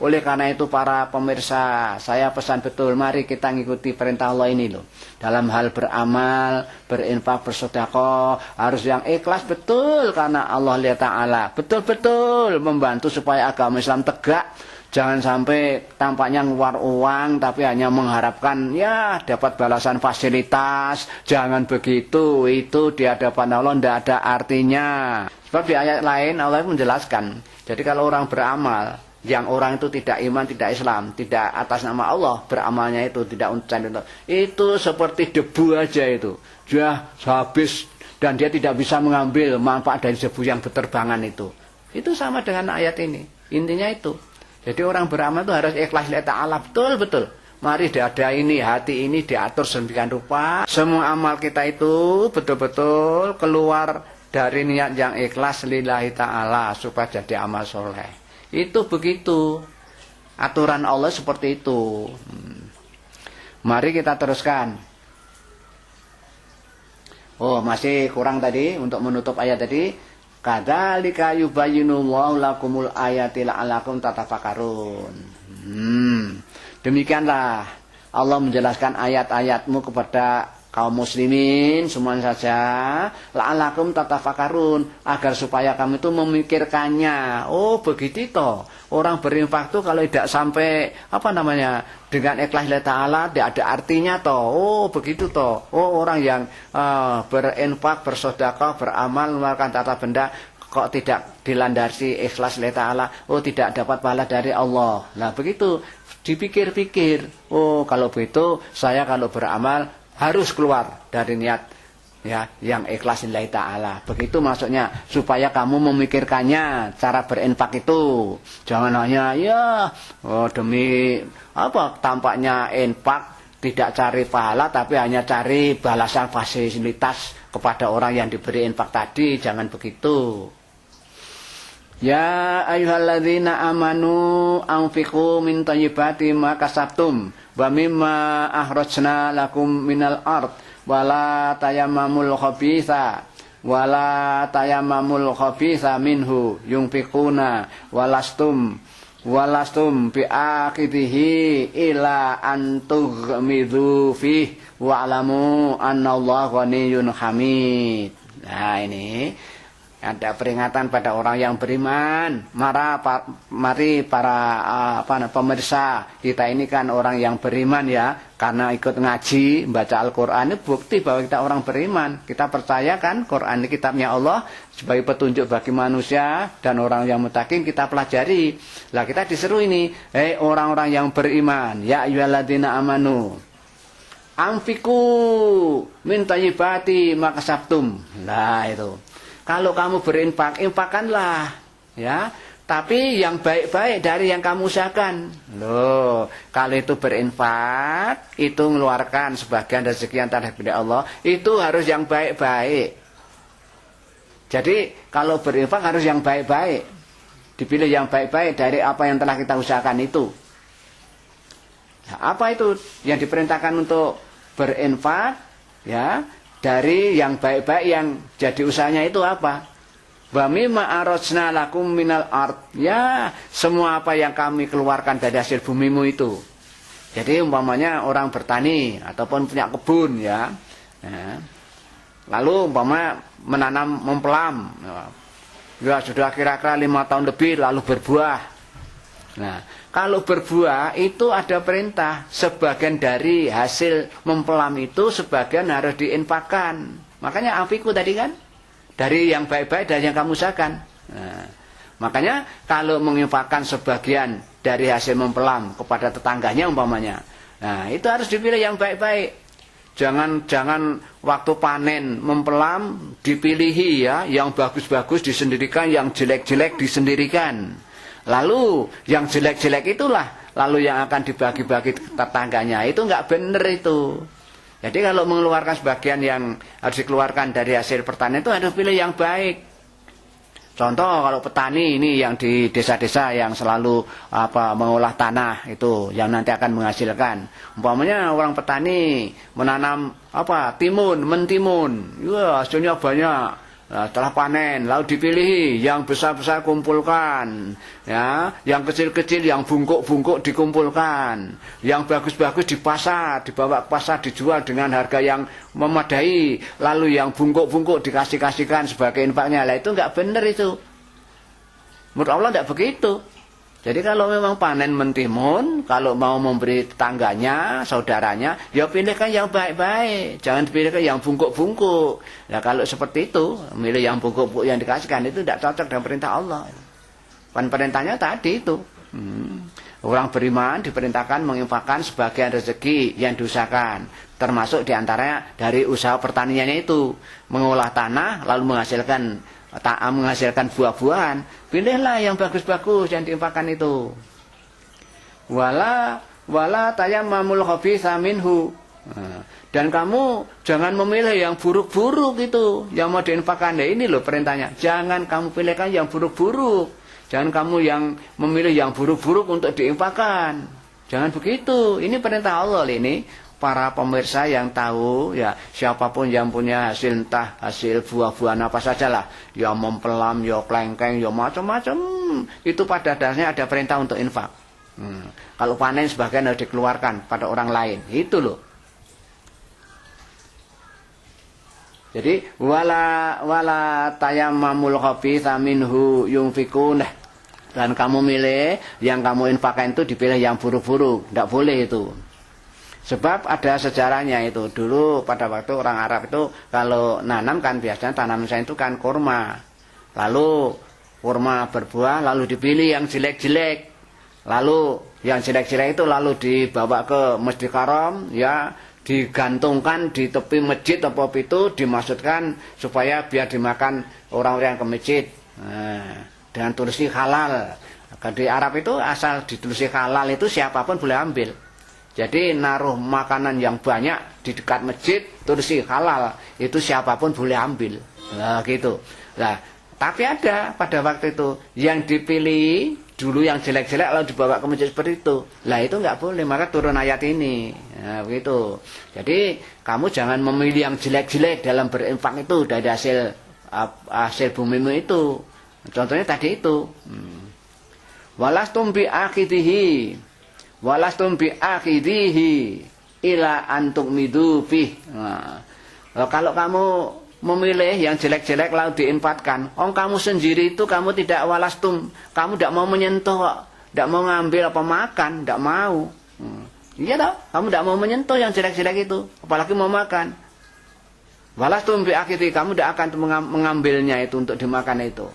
Oleh karena itu para pemirsa, saya pesan betul, mari kita ngikuti perintah Allah ini loh. Dalam hal beramal, berinfak, bersedekah harus yang ikhlas betul karena Allah Ta'ala. Betul-betul membantu supaya agama Islam tegak. Jangan sampai tampaknya ngeluar uang tapi hanya mengharapkan ya dapat balasan fasilitas. Jangan begitu, itu di hadapan Allah tidak ada artinya. Sebab di ayat lain Allah menjelaskan. Jadi kalau orang beramal, yang orang itu tidak iman, tidak Islam, tidak atas nama Allah beramalnya itu tidak untuk itu seperti debu aja itu. Dia habis dan dia tidak bisa mengambil manfaat dari debu yang berterbangan itu. Itu sama dengan ayat ini. Intinya itu. Jadi orang beramal itu harus ikhlas lillahi ta'ala betul-betul. Mari dada ini, hati ini diatur sedemikian rupa. Semua amal kita itu betul-betul keluar dari niat yang ikhlas lillahi ta'ala supaya jadi amal soleh. Itu begitu. Aturan Allah seperti itu. Mari kita teruskan. Oh, masih kurang tadi untuk menutup ayat tadi. Kadzalika yubayyinullahu lakumul ayati la'allakum tatafakkarun. Demikianlah Allah menjelaskan ayat-ayatmu kepada kaum muslimin semuanya saja, la'allakum tatafakkarun, agar supaya kamu itu memikirkannya. Oh, begitu toh. Orang berinfak tuh kalau tidak sampai dengan ikhlas lillahi ta'ala tidak ada artinya toh. Oh, begitu toh. Oh, orang yang berinfak, bersedekah, beramal, mengeluarkan tata benda kok tidak dilandasi ikhlas lillahi ta'ala, oh tidak dapat pahala dari Allah. Nah, begitu dipikir-pikir. Oh, kalau begitu saya kalau beramal harus keluar dari niat ya yang ikhlas lillahi ta'ala. Begitu maksudnya, supaya kamu memikirkannya cara berinfak itu. Jangan hanya demi tampaknya infak tidak cari pahala tapi hanya cari balasan fasilitas kepada orang yang diberi infak tadi. Jangan begitu. Ya ayyuhalladzina amanu anfiqu min thayyibati ma kasabtum wa mimma akhrajna lakum minal ard wala tayammamul khabitha minhu yunfiquna walastum bi'aqidihi ila antughmidu fih wa'lamu annallaha ghaniyyun hamid. Nah, ini ada peringatan pada orang yang beriman. Mari para pemirsa, kita ini kan orang yang beriman ya, karena ikut ngaji, baca Al-Quran, ini bukti bahwa kita orang beriman. Kita percaya kan Quran ini kitabnya Allah sebagai petunjuk bagi manusia dan orang yang mutakin kita pelajari. Lah kita disuruh ini, orang-orang yang beriman, ya ayyuhalladzina amanu anfiqu min thayyibati ma kasabtum. Lah itu. Kalau kamu berinfak, infakkanlah, ya. Tapi yang baik-baik dari yang kamu usahakan. Loh, kalau itu berinfak, itu mengeluarkan sebagian dari sekian dari Allah, itu harus yang baik-baik. Jadi, kalau berinfak harus yang baik-baik. Dipilih yang baik-baik dari apa yang telah kita usahakan itu. Nah, apa itu yang diperintahkan untuk berinfak, ya? Dari yang baik-baik yang jadi usahanya itu apa? Wa mimma arajna lakum minal ard. Ya, semua apa yang kami keluarkan dari hasil bumimu itu. Jadi umpamanya orang bertani ataupun punya kebun ya. Nah, lalu umpama menanam mempelem. Ya, sudah kira-kira 5 tahun lebih lalu berbuah. Nah, kalau berbuah itu ada perintah, sebagian dari hasil mempelam itu sebagian harus diinfakkan. Makanya anfiku tadi kan, dari yang baik-baik dari yang kamu usahakan. Nah, makanya kalau menginfakkan sebagian dari hasil mempelam kepada tetangganya umpamanya, nah itu harus dipilih yang baik-baik. Jangan waktu panen mempelam dipilihi ya, yang bagus-bagus disendirikan, yang jelek-jelek disendirikan. Lalu yang jelek-jelek itulah lalu yang akan dibagi-bagi tetangganya. Itu enggak benar itu. Jadi kalau mengeluarkan sebagian yang harus dikeluarkan dari hasil pertanian itu harus pilih yang baik. Contoh kalau petani ini yang di desa-desa yang selalu mengolah tanah itu yang nanti akan menghasilkan. Umpamanya orang petani menanam mentimun. Ya, hasilnya banyak. Nah, setelah panen lalu dipilih yang besar-besar kumpulkan, ya, yang kecil-kecil yang bungkuk-bungkuk dikumpulkan, yang bagus-bagus di pasar, dibawa ke pasar dijual dengan harga yang memadai, lalu yang bungkuk-bungkuk dikasih-kasihkan sebagai infaknya. Lah itu enggak benar itu. Menurut Allah enggak begitu. Jadi kalau memang panen mentimun, kalau mau memberi tetangganya, saudaranya, ya pilihkan yang baik-baik. Jangan dipilihkan yang bungkuk-bungkuk. Nah kalau seperti itu, milih yang bungkuk-bungkuk yang dikasihkan itu tidak cocok dengan perintah Allah. Kan perintahnya tadi itu. Orang beriman diperintahkan menginfakkan sebagian rezeki yang diusahakan. Termasuk diantaranya dari usaha pertaniannya itu. Mengolah tanah lalu menghasilkan buah-buahan. Pilihlah yang bagus-bagus yang diinfakkan itu. Wala tayammamul khabitha minhu. Dan kamu jangan memilih yang buruk-buruk itu yang mau diinfakkan. Nah, ini loh perintahnya. Jangan kamu pilihkan yang buruk-buruk. Jangan kamu yang memilih yang buruk-buruk untuk diinfakkan. Jangan begitu. Ini perintah Allah ini. Para pemirsa yang tahu, ya siapapun yang punya hasil, entah hasil buah-buahan apa sajalah, ya mempelam, ya klengkeng, ya macam-macam, itu pada dasarnya ada perintah untuk infak. Kalau panen sebagian harus dikeluarkan pada orang lain, itu loh. Jadi wala tayammamul khabitha minhu yunfikun. Dan kamu milih yang kamu infakkan itu dipilih yang buruk-buruk, tidak boleh itu. Sebab ada sejarahnya itu. Dulu pada waktu orang Arab itu kalau nanam kan biasanya tanaman itu kan kurma. Lalu kurma berbuah lalu dipilih yang jelek-jelek. Lalu yang jelek-jelek itu lalu dibawa ke Masjidil Haram, ya, digantungkan di tepi masjid apa itu, dimaksudkan supaya biar dimakan orang-orang yang ke masjid. Nah, dengan tulisan halal. Di Arab itu asal ditulis halal itu siapapun boleh ambil. Jadi naruh makanan yang banyak di dekat masjid tulis halal, itu siapapun boleh ambil. Nah gitu. Nah, tapi ada pada waktu itu yang dipilih dulu yang jelek-jelek lalu dibawa ke masjid seperti itu. Lah itu enggak boleh, maka turun ayat ini. Nah, begitu. Jadi kamu jangan memilih yang jelek-jelek dalam berinfak itu dari hasil bumimu itu. Contohnya tadi itu. Walastum bi akhidihi. Walastum bi akhidihi ila antuk midu bih. Nah, kalau kamu memilih yang jelek-jelek lalu diinfakkan, kamu sendiri itu kamu tidak walastum, kamu tidak mau menyentuh, tidak mau ngambil apa makan, tidak mau. Iya toh, kamu tidak mau menyentuh yang jelek-jelek itu, apalagi mau makan. Walastum bi akhidihi, kamu tidak akan mengambilnya itu untuk dimakan itu.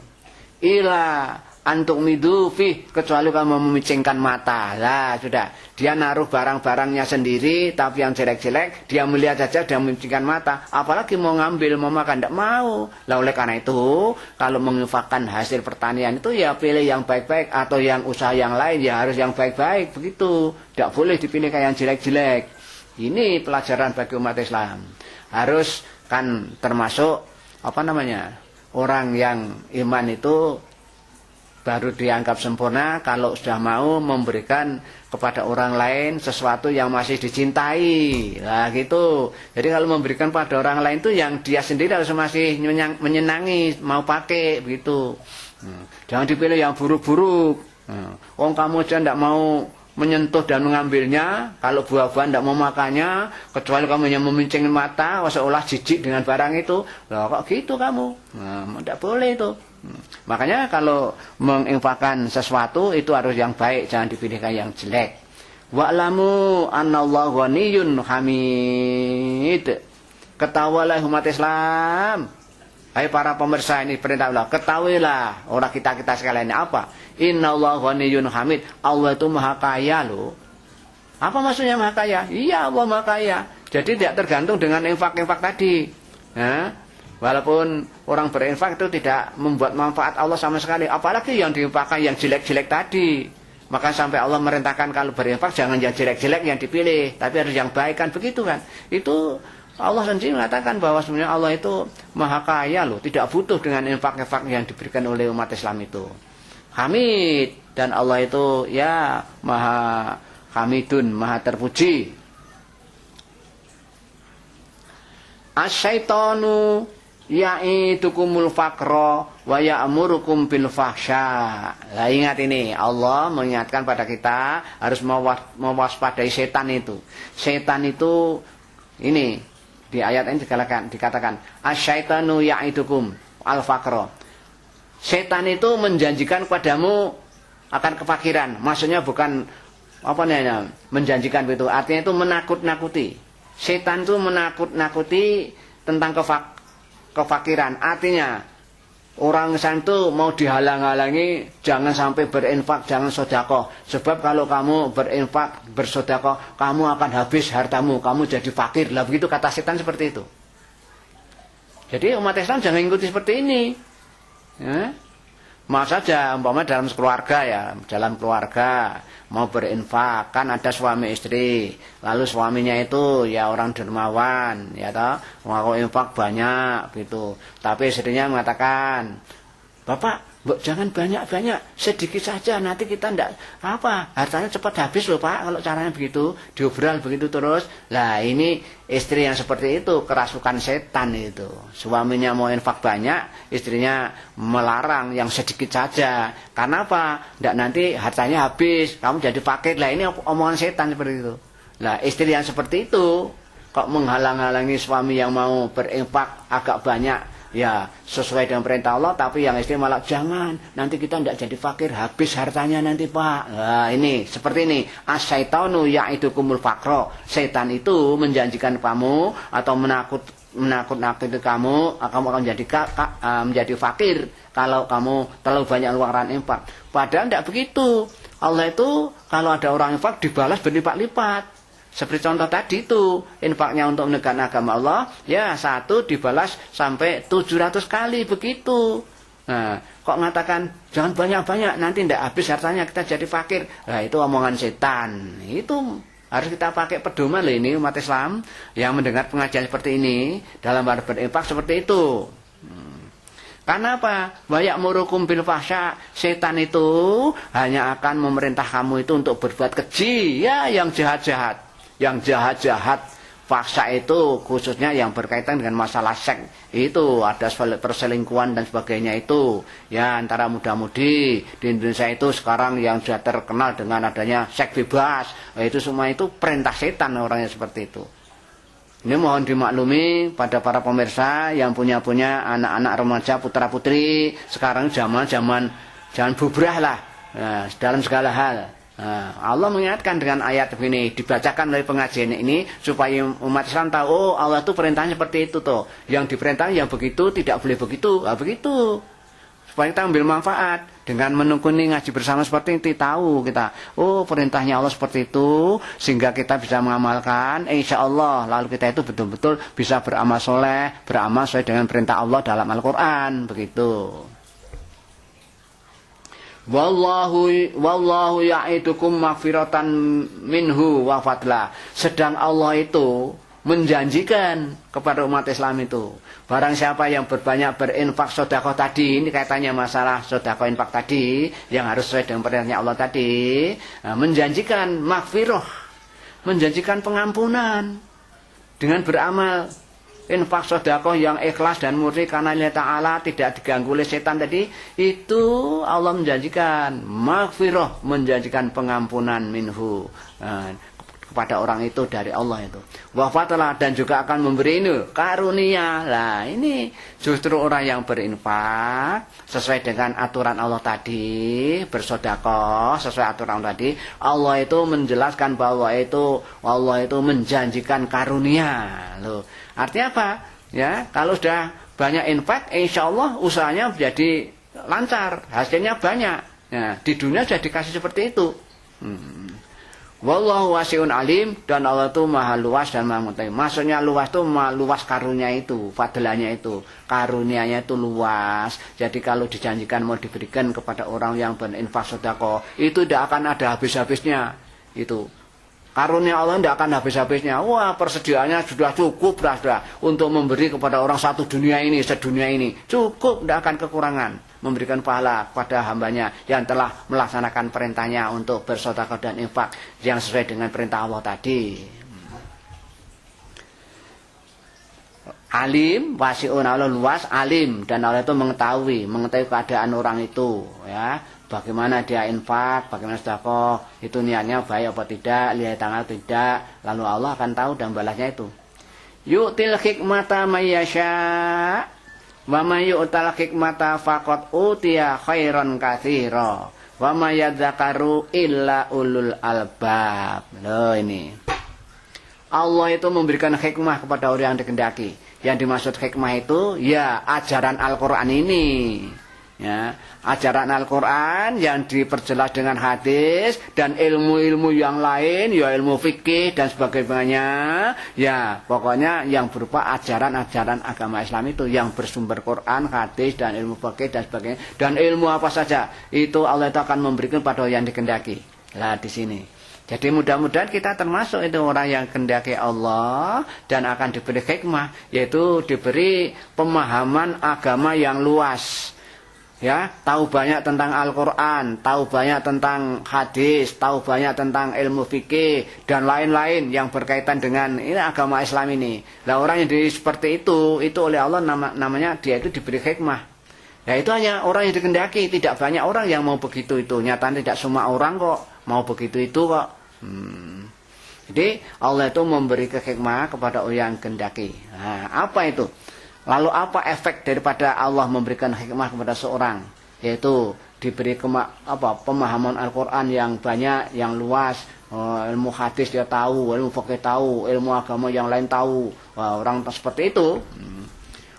Ila antuk midu fih, kecuali kamu memicingkan mata. Lah sudah, dia naruh barang-barangnya sendiri, tapi yang jelek-jelek dia melihat saja, dia memicingkan mata, apalagi mau ngambil, mau makan, tidak mau. Lah oleh karena itu, kalau menginfakkan hasil pertanian itu ya pilih yang baik-baik, atau yang usaha yang lain ya harus yang baik-baik, begitu. Tidak boleh dipilih kayak yang jelek-jelek. Ini pelajaran bagi umat Islam. Harus kan termasuk orang yang iman itu baru dianggap sempurna kalau sudah mau memberikan kepada orang lain sesuatu yang masih dicintai. Nah gitu. Jadi kalau memberikan pada orang lain itu yang dia sendiri harus masih menyenangi, mau pakai begitu. Jangan dipilih yang buruk-buruk. Kamu aja tidak mau menyentuh dan mengambilnya, kalau buah-buahan tidak mau makannya, kecuali kamu yang memincing mata, seolah jijik dengan barang itu. Lah kok gitu kamu? Tidak boleh itu. Makanya kalau menginfakkan sesuatu itu harus yang baik, jangan dipilihkan yang jelek. Wa'lamu annallaha ghaniyyun hamid. Ketahuilah umat Islam, hai para pemirsa ini perintah Allah, ketahuilah orang kita sekalian ini apa? Innallaha ghaniyyun hamid. Allah itu maha kaya loh. Apa maksudnya maha kaya? Iya, Allah maha kaya. Jadi tidak tergantung dengan infak-infak tadi. Walaupun orang berinfak itu tidak membuat manfaat Allah sama sekali, apalagi yang diinfakkan yang jelek-jelek tadi. Maka sampai Allah merintahkan kalau berinfak jangan yang jelek-jelek yang dipilih, tapi harus yang baik, kan begitu kan. Itu Allah sendiri mengatakan bahwa sebenarnya Allah itu maha kaya loh, tidak butuh dengan infak-infak yang diberikan oleh umat Islam itu. Hamid, dan Allah itu ya maha hamidun, maha terpuji. Asyaitonu ya'idukumul faqra wa ya'murukum bil fahsya. Lah ingat ini, Allah mengingatkan pada kita harus mewaspadai setan itu. Setan itu ini di ayat ini dikatakan asyaitanu ya'idukum al faqra. Setan itu menjanjikan kepadamu akan kefakiran. Maksudnya bukan apa namanya menjanjikan begitu. Artinya itu menakut-nakuti. Setan itu menakut-nakuti tentang kefakiran. Artinya orang Islam itu mau dihalang-halangi jangan sampai berinfak, jangan sedekah. Sebab kalau kamu berinfak, bersedekah, kamu akan habis hartamu, kamu jadi fakir. Lah begitu kata setan seperti itu. Jadi umat Islam jangan ikuti seperti ini. Ya. Masa saja umpama dalam keluarga ya, dalam keluarga mau berinfak, kan ada suami istri, lalu suaminya itu ya orang dermawan, ya toh, mau infak banyak gitu. Tapi istrinya mengatakan, "Bapak, jangan banyak-banyak, sedikit saja, nanti kita ndak apa, hartanya cepat habis loh Pak, kalau caranya begitu, diobral begitu terus." Lah ini istri yang seperti itu kerasukan setan itu. Suaminya mau infak banyak, istrinya melarang yang sedikit saja. Karena apa? Ndak nanti hartanya habis, kamu jadi fakir. Lah ini omongan setan seperti itu. Lah istri yang seperti itu kok menghalang-halangi suami yang mau berinfak agak banyak, ya sesuai dengan perintah Allah, tapi yang istri malah jangan, nanti kita tidak jadi fakir, habis hartanya nanti Pak. Nah ini seperti ini, asyaitanu ya'idukumul faqra. Setan itu menjanjikan kamu atau menakut-nakuti kamu akan menjadi fakir kalau kamu terlalu banyak luaran infak. Padahal tidak begitu. Allah itu kalau ada orang infak dibalas berlipat-lipat. Seperti contoh tadi itu, infaknya untuk menegakkan agama Allah, ya satu dibalas sampai 700 kali begitu. Nah, kok mengatakan jangan banyak-banyak, nanti tidak habis hartanya kita jadi fakir. Nah, itu omongan setan. Itu harus kita pakai pedoman loh ini umat Islam yang mendengar pengajian seperti ini dalam berinfak seperti itu. Karena apa? Banyak murukum bil fahsya. Setan itu hanya akan memerintah kamu itu untuk berbuat keji, ya yang jahat-jahat. Yang jahat-jahat faksa itu khususnya yang berkaitan dengan masalah seks, itu ada perselingkuhan dan sebagainya itu ya antara muda-mudi di Indonesia itu sekarang yang sudah terkenal dengan adanya seks bebas, itu semua itu perintah setan orangnya seperti itu. Ini mohon dimaklumi pada para pemirsa yang punya anak-anak remaja putra putri sekarang zaman bubrah lah, nah, dalam segala hal. Nah, Allah mengingatkan dengan ayat begini, dibacakan oleh pengajian ini supaya umat Islam tahu, oh Allah itu perintahnya seperti itu toh. Yang diperintahkan yang begitu, tidak boleh begitu. Nah, begitu. Supaya kita ambil manfaat dengan menekuni ngaji bersama seperti itu, tahu kita, oh perintahnya Allah seperti itu, sehingga kita bisa mengamalkan, insya Allah lalu kita itu betul-betul bisa beramal soleh, beramal sesuai dengan perintah Allah dalam Al-Quran, begitu. Wallahu ya'idukum maghfiratan minhu wa fadla. Sedang Allah itu menjanjikan kepada umat Islam itu, barang siapa yang berbanyak berinfak sedekah tadi, ini kaitannya masalah sedekah infak tadi yang harus sesuai dengan perintahnya Allah tadi, nah, menjanjikan maghfirah, menjanjikan pengampunan dengan beramal infak sedekah yang ikhlas dan murni karena Allah Ta'ala, tidak diganggu oleh setan tadi, itu Allah menjanjikan maghfirah, menjanjikan pengampunan minhu, kepada orang itu dari Allah itu. Wa fatalah, dan juga akan memberi ini karunia. Lah ini justru orang yang berinfak sesuai dengan aturan Allah tadi, bersedekah sesuai aturan Allah tadi, Allah itu menjelaskan bahwa Allah itu menjanjikan karunia. Loh, artinya apa? Ya, kalau sudah banyak infak, insya Allah usahanya menjadi lancar, hasilnya banyak. Ya, di dunia sudah dikasih seperti itu. Wallahu wasi'un alim, dan Allah itu maha luas dan maha mengetahui. Maksudnya luas itu maha luas karunia itu, fadlanya itu, karunianya itu luas. Jadi kalau dijanjikan mau diberikan kepada orang yang berinfak sedekah, itu tidak akan ada habis-habisnya. Itu karunia Allah tidak akan habis-habisnya. Wah, persediaannya sudah cukup sudah untuk memberi kepada orang satu dunia ini, sedunia ini. Cukup, tidak akan kekurangan. Memberikan pahala kepada hambanya yang telah melaksanakan perintahnya untuk bersedekah dan infak yang sesuai dengan perintah Allah tadi. Alim, wasi'un, Allah luas, alim, dan Allah itu mengetahui keadaan orang itu, ya. Bagaimana dia infak, bagaimana sedekah, itu niatnya baik apa tidak, lihat tanggal tidak, lalu Allah akan tahu dan balasnya itu. Yu'til hikmata may yasha, wa may yu'tal hikmata faqad utiya khairan katsira, wa may yadzakaru illa ulul albab. Loh ini. Allah itu memberikan hikmah kepada orang yang dikehendaki. Yang dimaksud hikmah itu ya ajaran Al-Qur'an ini. Ya, ajaran Al-Qur'an yang diperjelas dengan hadis dan ilmu-ilmu yang lain, ya ilmu fikih dan sebagainya. Ya, pokoknya yang berupa ajaran-ajaran agama Islam itu yang bersumber Quran, hadis dan ilmu fikih dan sebagainya. Dan ilmu apa saja itu Allah itu akan memberikan pada yang dikehendaki. Lah di sini. Jadi mudah-mudahan kita termasuk itu orang yang kehendaki Allah dan akan diberi hikmah, yaitu diberi pemahaman agama yang luas. Ya, tahu banyak tentang Al-Qur'an, tahu banyak tentang hadis, tahu banyak tentang ilmu fikih dan lain-lain yang berkaitan dengan ini agama Islam ini. Lah orang yang seperti itu oleh Allah namanya dia itu diberi hikmah. Ya itu hanya orang yang dikehendaki, tidak banyak orang yang mau begitu itu. Nyatanya tidak semua orang kok mau begitu itu kok. Jadi Allah itu memberi hikmah kepada orang yang kehendaki. Nah, apa itu? Lalu apa efek daripada Allah memberikan hikmah kepada seorang? Yaitu diberi pemahaman Al-Qur'an yang banyak, yang luas. Ilmu hadis dia tahu, ilmu fikih tahu, ilmu agama yang lain tahu. Wah, orang seperti itu.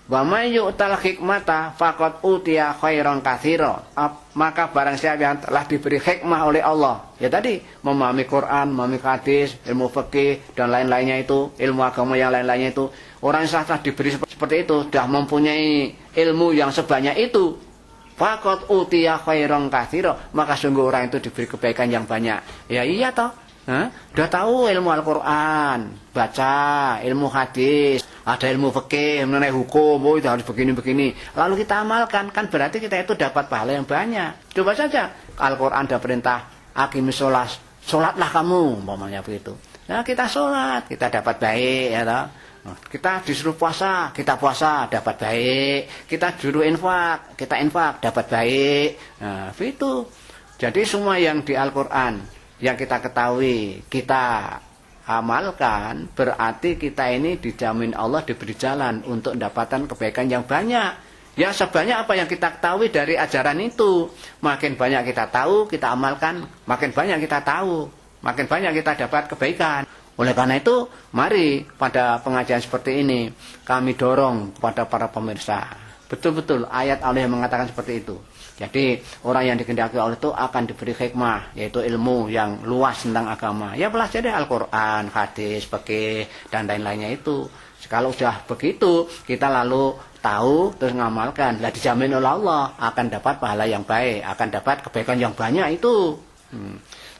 Wa may yu'tal hikmata faqad utiya khairan katsira. Maka barang siapa yang telah diberi hikmah oleh Allah, ya tadi memahami Quran, memahami hadis, ilmu fikih dan lain-lainnya itu, ilmu agama yang lain-lainnya itu, orang yang telah diberi seperti itu, sudah mempunyai ilmu yang sebanyak itu, faqad utiya khairan katsira, maka sungguh orang itu diberi kebaikan yang banyak. Ya iya toh. Udah tahu ilmu Al-Quran, baca ilmu hadis, ada ilmu fikih mengenai hukum, oh itu harus begini-begini. Lalu kita amalkan, kan berarti kita itu dapat pahala yang banyak. Coba saja Al-Quran ada perintah aqimis sholat, sholatlah kamu, umpamanya begitu. Nah kita sholat, kita dapat baik, ya toh. Kita disuruh puasa, kita puasa dapat baik. Kita disuruh infak, kita infak dapat baik. Nah itu. Jadi semua yang di Al-Quran yang kita ketahui, kita amalkan, berarti kita ini dijamin Allah diberi jalan untuk mendapatkan kebaikan yang banyak. Ya sebanyak apa yang kita ketahui dari ajaran itu. Makin banyak kita tahu, kita amalkan, makin banyak kita tahu, makin banyak kita dapat kebaikan. Oleh karena itu, mari pada pengajian seperti ini, kami dorong kepada para pemirsa. Betul-betul ayat Allah yang mengatakan seperti itu. Jadi orang yang dikehendaki Allah itu akan diberi hikmah, yaitu ilmu yang luas tentang agama. Ya pelajari Al-Quran, hadis, fikih dan lain-lainnya itu. Kalau sudah begitu, kita lalu tahu terus ngamalkan. Lah dijamin oleh Allah akan dapat pahala yang baik, akan dapat kebaikan yang banyak itu.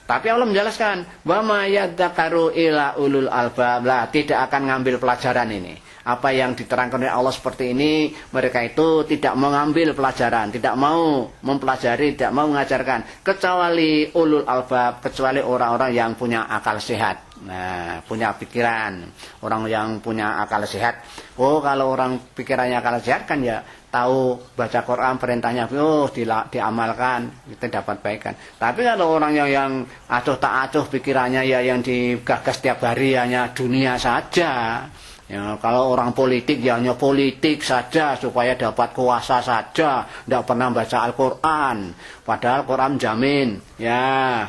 Tapi Allah menjelaskan, wa may yadzakaru illa ulul albab. Lah tidak akan ngambil pelajaran ini. Apa yang diterangkan oleh Allah seperti ini, mereka itu tidak mengambil pelajaran, tidak mau mempelajari, tidak mau mengajarkan, kecuali ulul albab, kecuali orang-orang yang punya akal sehat. Nah, punya pikiran, orang yang punya akal sehat. Oh, kalau orang pikirannya akal sehat kan ya tahu baca Quran perintahnya, oh diamalkan, kita dapat baikan. Tapi kalau orang yang acuh tak acuh pikirannya ya yang digagas tiap hari hanya dunia saja. Ya, kalau orang politik ya hanya politik saja supaya dapat kuasa saja, tidak pernah baca Al-Quran. Padahal Quran jamin, ya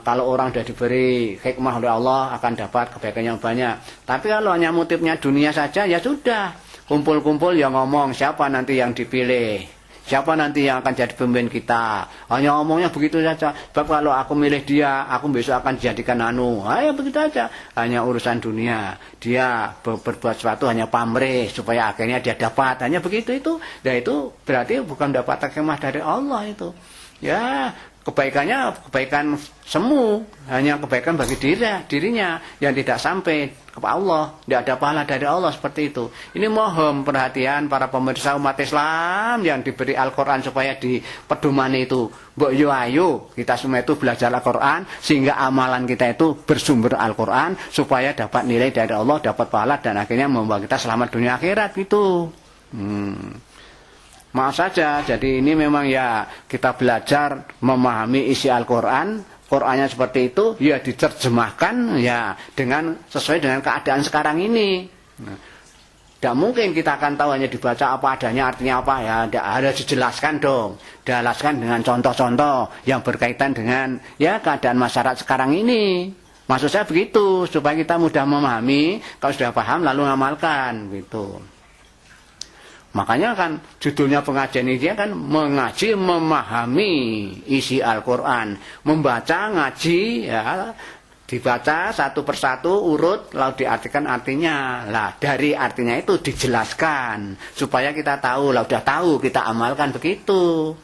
kalau orang sudah diberi hikmah oleh Allah akan dapat kebaikan yang banyak. Tapi kalau hanya motifnya dunia saja ya sudah, kumpul-kumpul ya ngomong siapa nanti yang dipilih. Siapa nanti yang akan jadi pemimpin kita? Hanya ngomongnya begitu saja. Sebab kalau aku milih dia, aku besok akan dijadikan ya begitu saja. Hanya urusan dunia. Dia berbuat sesuatu hanya pamrih supaya akhirnya dia dapat. Hanya begitu itu. Dan itu berarti bukan dapat hikmah dari Allah itu. Ya, kebaikannya kebaikan semu, hanya kebaikan bagi dirinya yang tidak sampai kepada Allah, tidak ada pahala dari Allah seperti itu. Ini mohon perhatian para pemirsa umat Islam yang diberi Al-Quran supaya di pedoman itu. Mbok yo ayo kita semua itu belajar Al-Quran sehingga amalan kita itu bersumber Al-Quran supaya dapat nilai dari Allah, dapat pahala dan akhirnya membawa kita selamat dunia akhirat gitu. Maaf saja, jadi ini memang ya kita belajar memahami isi Al-Quran, Qurannya seperti itu, ya diterjemahkan ya dengan sesuai dengan keadaan sekarang ini. Tidak mungkin kita akan tahu hanya dibaca apa adanya, artinya apa ya, harus dijelaskan dong, dijelaskan dengan contoh-contoh yang berkaitan dengan ya keadaan masyarakat sekarang ini. Maksud saya begitu, supaya kita mudah memahami, kalau sudah paham lalu ngamalkan gitu. Makanya kan judulnya pengajian ini kan mengaji memahami isi Al-Quran. Membaca, ngaji, ya dibaca satu persatu urut lalu diartikan artinya. Lah dari artinya itu dijelaskan supaya kita tahu, lah udah tahu kita amalkan begitu.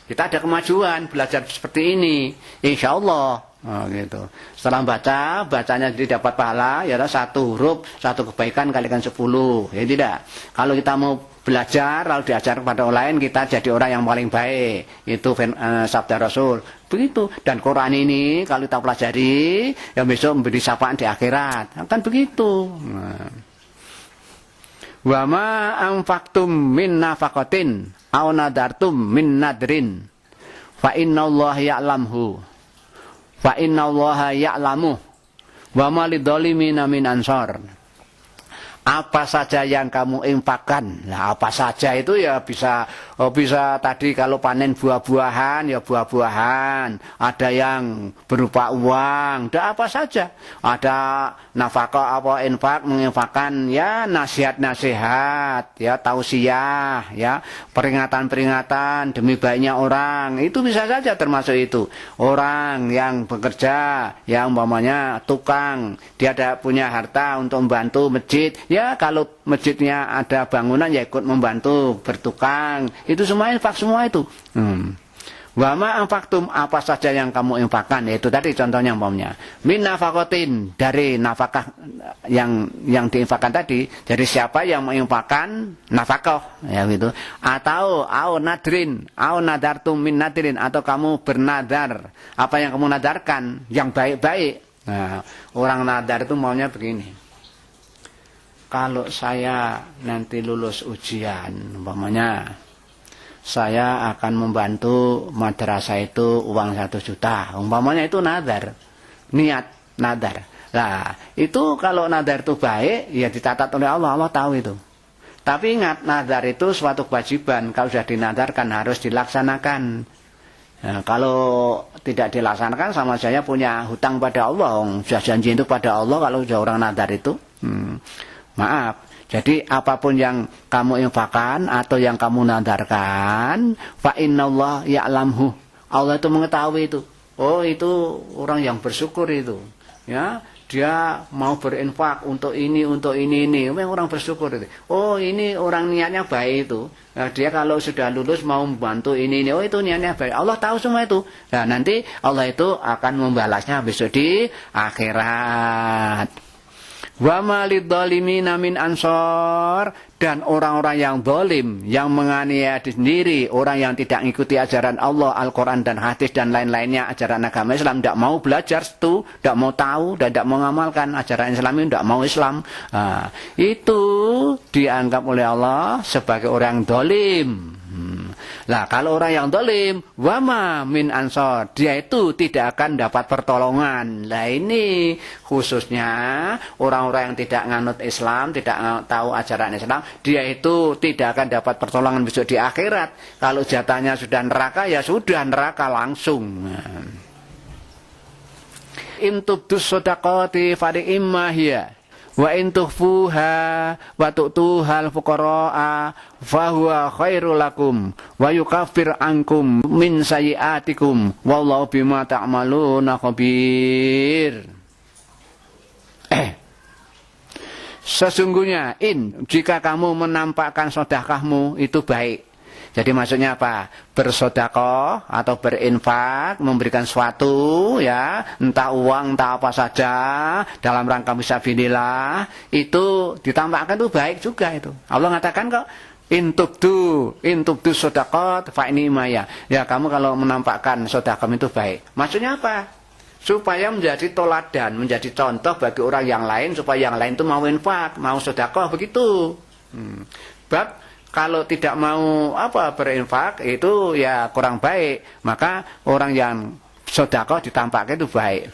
Kita ada kemajuan belajar seperti ini, insya Allah. Gitu. Setelah bacanya jadi dapat pahala, ya satu huruf, satu kebaikan kalikan 10, ya tidak. Kalau kita mau belajar lalu diajar kepada orang lain, kita jadi orang yang paling baik. Itu sabda Rasul. Begitu. Dan Quran ini kalau kita pelajari, ya besok memberi syafaat di akhirat. Akan begitu. Wa ma anfaqtum min nafaqatin aw nadartum min nadrin fa innallaha ya'lamhu. Fa innallaha ya'lamu wa ma lidzalimina min ansor. Apa saja yang kamu infakkan. Nah, apa saja itu ya bisa tadi kalau panen buah-buahan ya buah-buahan, ada yang berupa uang, ada apa saja. Ada nafkah apa infak, menginfakkan ya nasihat-nasihat, ya tausiah, ya peringatan-peringatan demi baiknya orang. Itu bisa saja termasuk itu. Orang yang bekerja, yang umpamanya tukang, dia ada punya harta untuk membantu masjid. Ya kalau masjidnya ada bangunan ya ikut membantu bertukang. Itu semua infak semua itu. Wa ma anfaqtum, apa saja yang kamu infakkan, yaitu tadi contohnya umpamanya min nafaqatin, dari nafkah yang diinfakkan tadi. Jadi siapa yang menginfakkan nafkah ya gitu, atau au nadrin, au nadartum min nadrin, atau kamu bernadar, apa yang kamu nadarkan yang baik-baik. Nah, orang nadar itu maunya begini. Kalau saya nanti lulus ujian, umpamanya saya akan membantu madrasah itu uang 1 juta. Umpamanya itu nadar, niat nadar. Nah, itu kalau nadar itu baik, ya dicatat oleh Allah, Allah tahu itu. Tapi ingat, nadar itu suatu kewajiban. Kalau sudah dinadarkan harus dilaksanakan. Nah, kalau tidak dilaksanakan sama saya punya hutang pada Allah. Sudah janji itu pada Allah kalau sudah orang nadar itu. Maaf, jadi apapun yang kamu infakkan atau yang kamu nadarkan, fa innallaha ya'lamhu. Allah itu mengetahui itu. Oh, itu orang yang bersyukur itu. Ya, dia mau berinfak untuk ini. Memang orang bersyukur itu. Oh, ini orang niatnya baik itu. Nah, dia kalau sudah lulus mau membantu ini. Oh, itu niatnya baik. Allah tahu semua itu. Nah, nanti Allah itu akan membalasnya besok di akhirat. Wa ma lidzalimina min ansor, dan orang-orang yang zalim, yang menganiaya diri sendiri, orang yang tidak mengikuti ajaran Allah, Al-Quran dan hadis dan lain-lainnya, ajaran agama Islam, tidak mau belajar itu, tidak mau tahu dan tidak mau mengamalkan ajaran Islam ini, tidak mau Islam. Nah, itu dianggap oleh Allah sebagai orang zalim. Lah kalau orang yang zalim, wama min ansor, dia itu tidak akan dapat pertolongan. Lah ini khususnya orang-orang yang tidak nganut Islam, tidak tahu ajaran Islam, dia itu tidak akan dapat pertolongan besok di akhirat. Kalau jatahnya sudah neraka, ya sudah neraka langsung. Imtubdus sodaqati fadi immahiyah. Wa in tukhfuha wa tu'tuhal fuqara'a fa huwa khairul lakum wa yukaffir ankum min sayyi'atikum wallahu bima ta'maluna khabir. Sesungguhnya jika kamu menampakkan sedekahmu itu baik. Jadi maksudnya apa? Bersedekah atau berinfak, memberikan sesuatu ya, entah uang, entah apa saja dalam rangka fisabilillah, itu ditampakkan itu baik juga itu. Allah mengatakan kok intubdu sedekah fa ini maya. Ya kamu kalau menampakkan sedekah itu baik. Maksudnya apa? Supaya menjadi toladan, menjadi contoh bagi orang yang lain, supaya yang lain itu mau infak, mau sedekah begitu. Bab kalau tidak mau berinfak itu ya kurang baik, maka orang yang sedekah ditampakkan itu baik.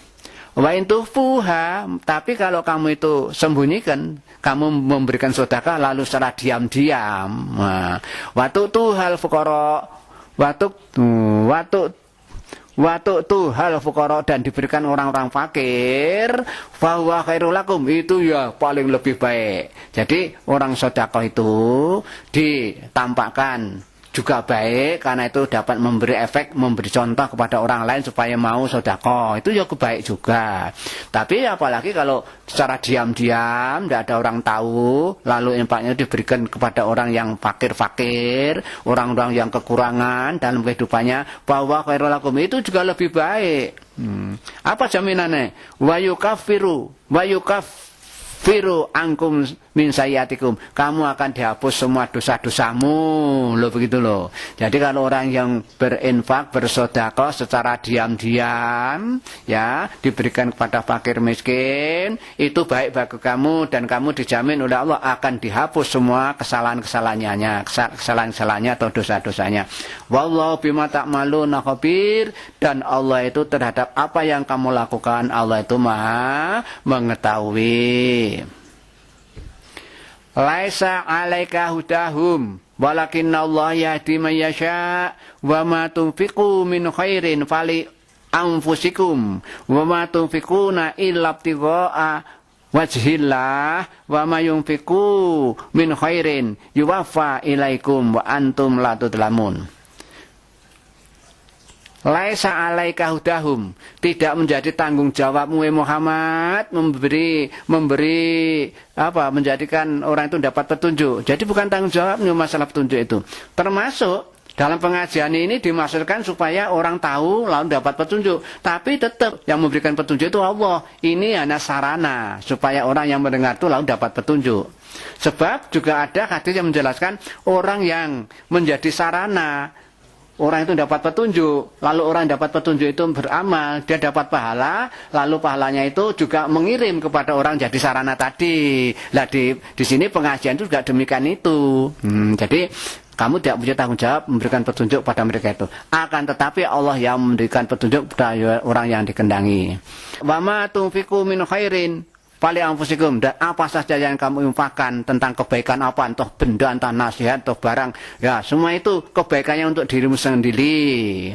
Wa intufuha, tapi kalau kamu itu sembunyikan, kamu memberikan sedekah lalu secara diam-diam. Nah, waktu tuhal fuqara, waktu tuhal fuqara dan diberikan orang-orang fakir, fahuwa khairul lakum, itu ya paling lebih baik. Jadi orang sedekah itu ditampakkan juga baik karena itu dapat memberi efek, memberi contoh kepada orang lain supaya mau sedekah. Itu ya baik juga. Tapi apalagi kalau secara diam-diam, tidak ada orang tahu, lalu infaknya diberikan kepada orang yang fakir-fakir, orang-orang yang kekurangan dalam kehidupannya, bahwa khairul lakum itu juga lebih baik. Apa jaminannya? Wa yukaffiru angkum min sayyatikum, kamu akan dihapus semua dosa-dosamu, loh begitu loh. Jadi kalau orang yang berinfak, bersedekah secara diam-diam ya, diberikan kepada fakir miskin, itu baik bagi kamu dan kamu dijamin oleh Allah akan dihapus semua kesalahan-kesalahannya atau dosa-dosanya. Wallahu bima ta'maluna khabir, dan Allah itu terhadap apa yang kamu lakukan, Allah itu Maha mengetahui. Laisa 'alaika hudahum walakinna Allah yahdi man yasha wa ma tunfiqu min khairin fali anfusikum wa ma tunfiquna illa ibtigha'a wajhillah wa ma yunfiqu min khairin yuwaffa ilaikum wa antum la tudlamun. Laisa 'alaika hudahum, tidak menjadi tanggung jawabmu Muhammad menjadikan orang itu dapat petunjuk. Jadi bukan tanggung jawabmu masalah petunjuk itu. Termasuk dalam pengajian ini dimaksudkan supaya orang tahu lalu dapat petunjuk. Tapi tetap yang memberikan petunjuk itu Allah. Ini hanya sarana supaya orang yang mendengar itu lalu dapat petunjuk. Sebab juga ada hadis yang menjelaskan orang yang menjadi sarana, orang itu dapat petunjuk, lalu orang dapat petunjuk itu beramal, dia dapat pahala, lalu pahalanya itu juga mengirim kepada orang jadi sarana tadi. Lah di sini pengajian itu juga demikian itu. Jadi kamu tidak punya tanggung jawab memberikan petunjuk pada mereka itu. Akan tetapi Allah yang memberikan petunjuk kepada orang yang dikendangi. Wa ma tunfiqu min khairin fali anfusikum, dan apa saja yang kamu infakkan tentang kebaikan apa, entah benda, entah nasihat, entah barang, ya semua itu kebaikannya untuk dirimu sendiri.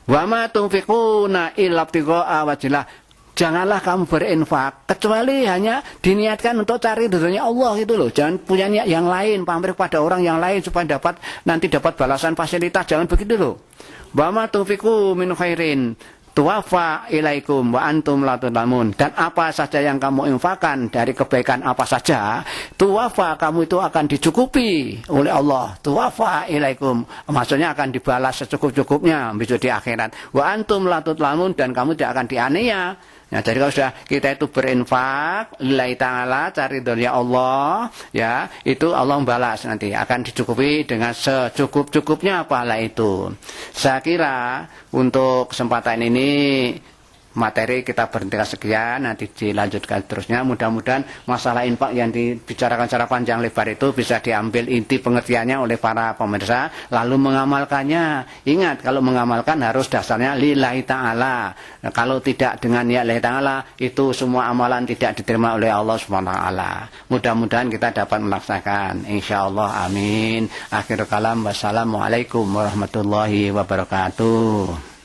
Wa ma tunfiquna illa ibtigha'a wajhillah, janganlah kamu berinfak kecuali hanya diniatkan untuk cari ridhonya Allah itu loh. Jangan punya niat yang lain, pamrih pada orang yang lain supaya nanti dapat balasan fasilitas, jangan begitu loh. Wa ma tunfiqu min khairin tuwafa ilaikum wa antum la tudlamun, dan apa saja yang kamu infakkan dari kebaikan apa saja, tuwafa, kamu itu akan dicukupi oleh Allah. Tuwafa ilaikum maksudnya akan dibalas secukup-cukupnya besok di akhirat. Wa antum la tudlamun, dan kamu tidak akan dianiaya. Nah, jadi kalau sudah kita itu berinfak lillahi ta'ala, cari ridhonya Allah, ya, itu Allah membalas, nanti akan dicukupi dengan secukup-cukupnya pahala itu. Saya kira untuk kesempatan ini materi kita berhentikan sekian, nanti dilanjutkan terusnya. Mudah-mudahan masalah infak yang dibicarakan secara panjang lebar itu bisa diambil inti pengertiannya oleh para pemirsa, lalu mengamalkannya. Ingat, kalau mengamalkan harus dasarnya lillahi ta'ala. Nah, kalau tidak dengan niat lillahi ta'ala, itu semua amalan tidak diterima oleh Allah SWT. Mudah-mudahan kita dapat melaksanakan, insyaallah, amin. Akhir kalam, wassalamualaikum warahmatullahi wabarakatuh.